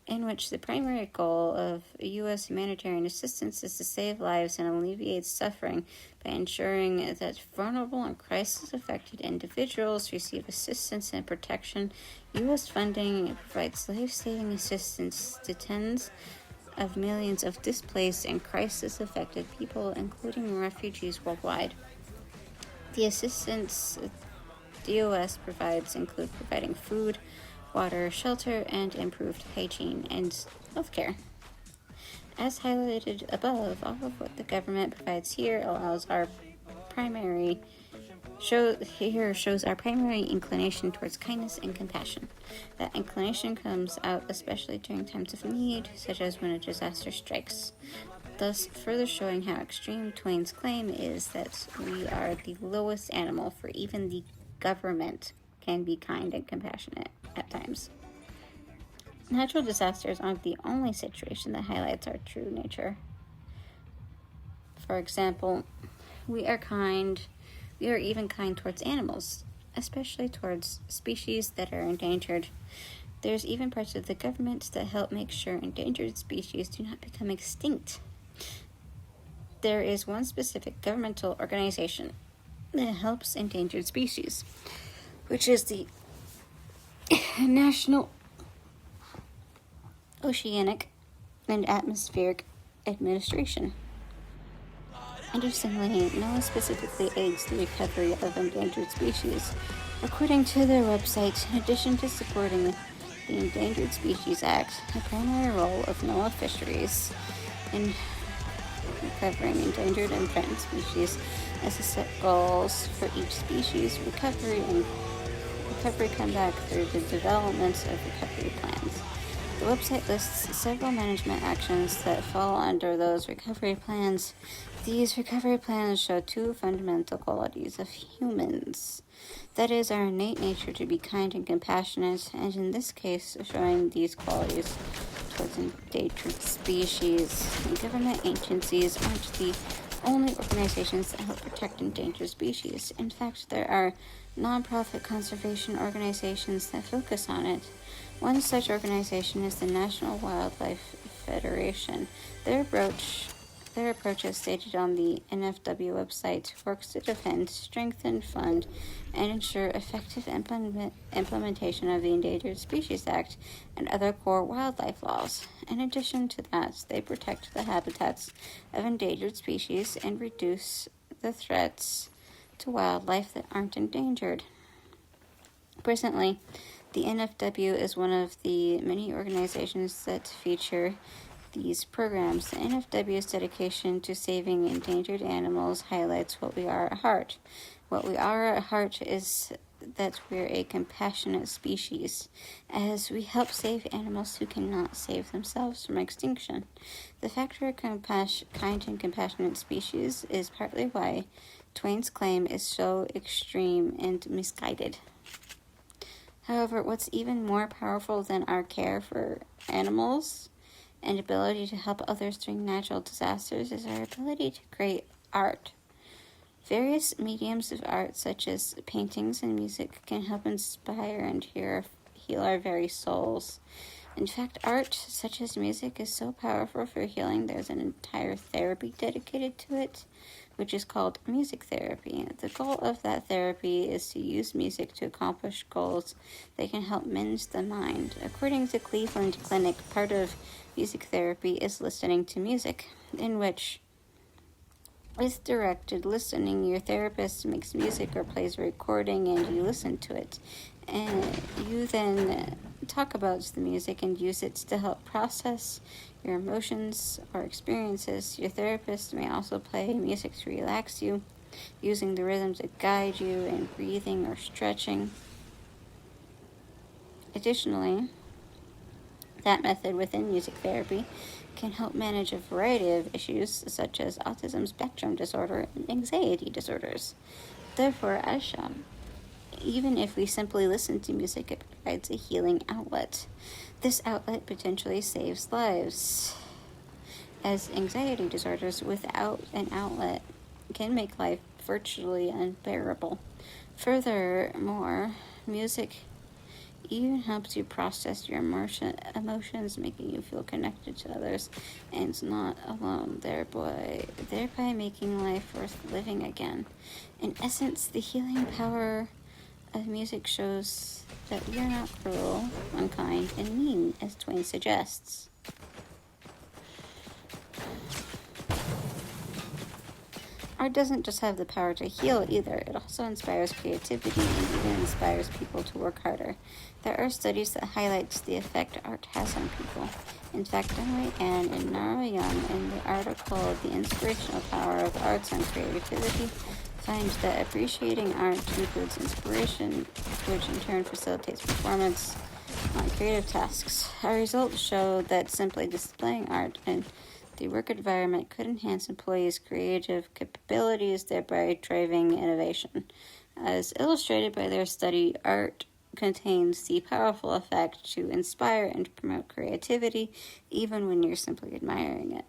in which the primary goal of U.S. humanitarian assistance is to save lives and alleviate suffering by ensuring that vulnerable and crisis-affected individuals receive assistance and protection. U.S. funding provides life-saving assistance to tens of millions of displaced and crisis-affected people, including refugees worldwide. The assistance DOS provides include providing food, water, shelter, and improved hygiene and healthcare. As highlighted above, all of what the government provides here shows our primary inclination towards kindness and compassion. That inclination comes out especially during times of need, such as when a disaster strikes. Thus, further showing how extreme Twain's claim is that we are the lowest animal, for even the government can be kind and compassionate at times. Natural disasters aren't the only situation that highlights our true nature. For example, we are even kind towards animals, especially towards species that are endangered. There's even parts of the government that help make sure endangered species do not become extinct. There is one specific governmental organization that helps endangered species, which is the National Oceanic and Atmospheric Administration. Interestingly, NOAA specifically aids the recovery of endangered species. According to their website, in addition to supporting the Endangered Species Act, a primary role of NOAA fisheries in recovering endangered and threatened species is to set goals for each species recovery comeback through the development of recovery plans. The website lists several management actions that fall under those recovery plans. These recovery plans show two fundamental qualities of humans. That is, our innate nature to be kind and compassionate, and in this case, showing these qualities towards endangered species. And government agencies aren't the only organizations that help protect endangered species. In fact, there are nonprofit conservation organizations that focus on it. One such organization is the National Wildlife Federation. Their approach, as stated on the NFW website, works to defend, strengthen, fund, and ensure effective implementation of the Endangered Species Act and other core wildlife laws. In addition to that, they protect the habitats of endangered species and reduce the threats to wildlife that aren't endangered. Presently, the NFW is one of the many organizations that feature these programs. The NFW's dedication to saving endangered animals highlights what we are at heart. What we are at heart is that we're a compassionate species, as we help save animals who cannot save themselves from extinction. The fact we're kind and compassionate species is partly why Twain's claim is so extreme and misguided. However, what's even more powerful than our care for animals and ability to help others during natural disasters is our ability to create art. Various mediums of art, such as paintings and music, can help inspire and heal our very souls. In fact, art, such as music, is so powerful for healing, there's an entire therapy dedicated to it, which is called music therapy. The goal of that therapy is to use music to accomplish goals that can help mend the mind. According to Cleveland Clinic, part of music therapy is listening to music, in which, with directed listening, your therapist makes music or plays a recording and you listen to it. And you then talk about the music and use it to help process your emotions or experiences. Your therapist may also play music to relax you, using the rhythm to guide you in breathing or stretching. Additionally, that method within music therapy can help manage a variety of issues such as autism spectrum disorder and anxiety disorders. Therefore, as shown, even if we simply listen to music, it provides a healing outlet. This outlet potentially saves lives, as anxiety disorders without an outlet can make life virtually unbearable. Furthermore, music even helps you process your emotions, making you feel connected to others and not alone, thereby making life worth living again. In essence, the healing power of music shows that we are not cruel, unkind, and mean, as Twain suggests. Art doesn't just have the power to heal either, it also inspires creativity and even inspires people to work harder. There are studies that highlight the effect art has on people. In fact, Dunway Ann and Nara Young, in the article The Inspirational Power of Arts on Creativity, finds that appreciating art includes inspiration, which in turn facilitates performance on creative tasks. Our results show that simply displaying art in the work environment could enhance employees' creative capabilities, thereby driving innovation. As illustrated by their study, art contains the powerful effect to inspire and promote creativity, even when you're simply admiring it.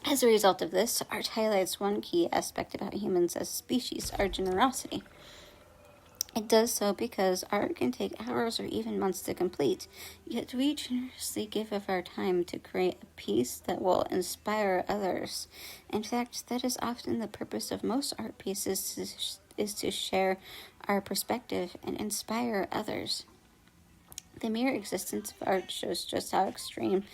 As a result of this, art highlights one key aspect about humans as a species, our generosity. It does so because art can take hours or even months to complete, yet we generously give of our time to create a piece that will inspire others. In fact, that is often the purpose of most art pieces, is to share our perspective and inspire others. The mere existence of art shows just how extreme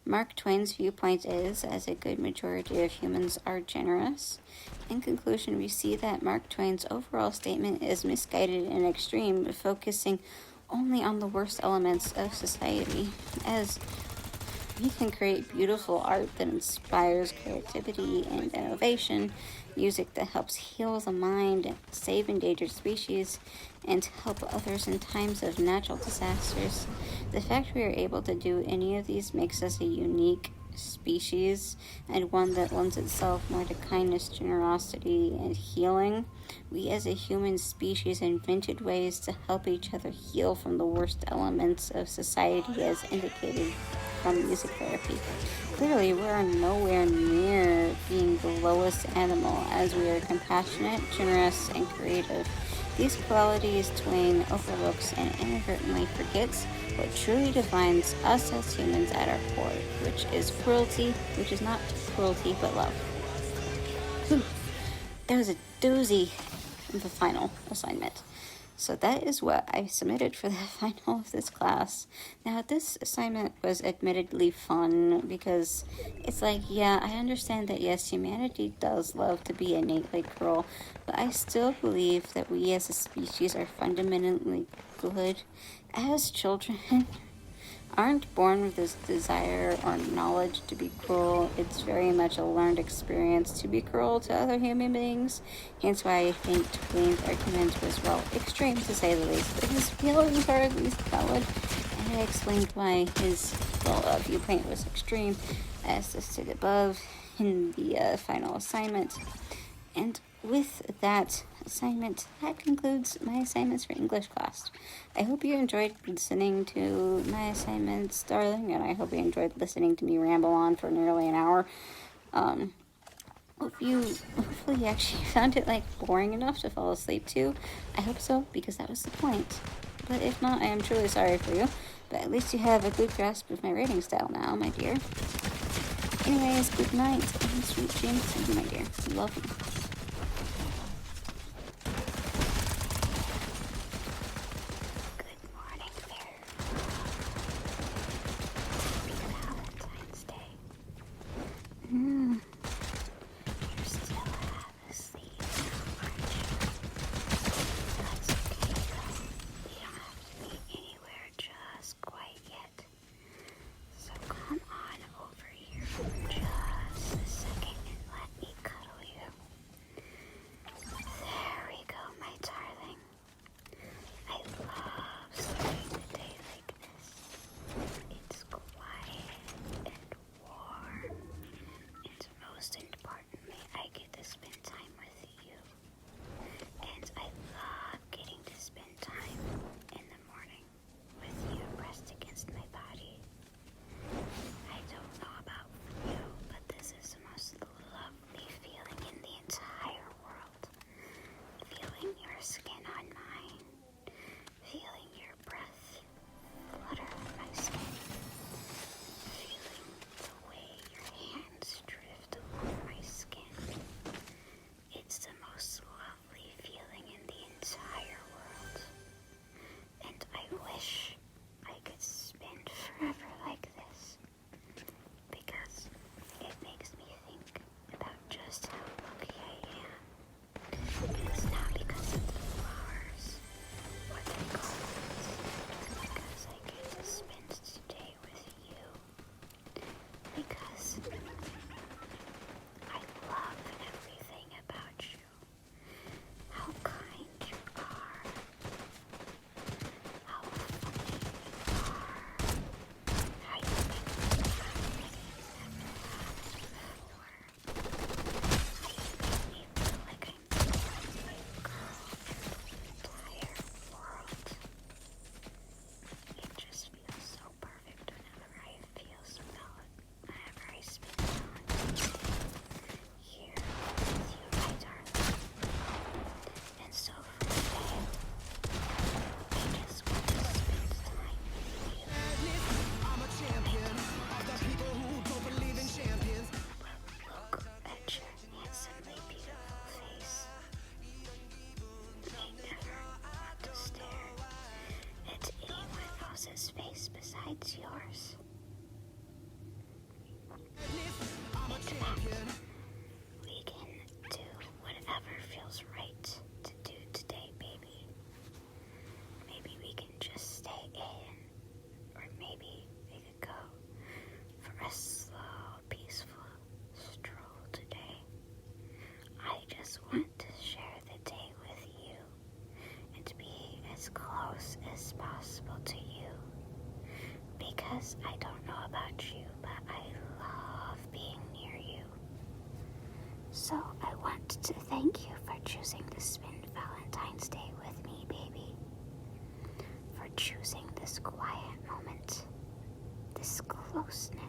Mark Twain's viewpoint is, as a good majority of humans are generous. In conclusion, we see that Mark Twain's overall statement is misguided and extreme, focusing only on the worst elements of society, as we can create beautiful art that inspires creativity and innovation, music that helps heal the mind, save endangered species, and help others in times of natural disasters. The fact we are able to do any of these makes us a unique species, and one that lends itself more to kindness, generosity, and healing. We as a human species invented ways to help each other heal from the worst elements of society, as indicated from music therapy. Clearly, we are nowhere near being the lowest animal, as we are compassionate, generous, and creative. These qualities Twain overlooks and inadvertently forgets what truly defines us as humans at our core, which is cruelty, which is not cruelty but love. Whew. That was a doozy of the final assignment. So that is what I submitted for the final of this class. Now, this assignment was admittedly fun because it's like, yeah, I understand that, yes, humanity does love to be innately cruel, but I still believe that we as a species are fundamentally good. As children, aren't born with this desire or knowledge to be cruel. It's very much a learned experience to be cruel to other human beings. Hence why I think Twain's argument was, well, extreme to say the least, but his feelings are at least valid. And I explained why his viewpoint was extreme, as listed above in the final assignment. And with that assignment, that concludes my assignments for English class. I hope you enjoyed listening to my assignments, darling, and I hope you enjoyed listening to me ramble on for nearly an hour. Hopefully you actually found it boring enough to fall asleep to. I hope so, because that was the point. But if not, I am truly sorry for you. But at least you have a good grasp of my writing style now, my dear. Anyways, good night and sweet dreams to you, my dear. Love you. So I want to thank you for choosing to spend Valentine's Day with me, baby. For choosing this quiet moment, this closeness.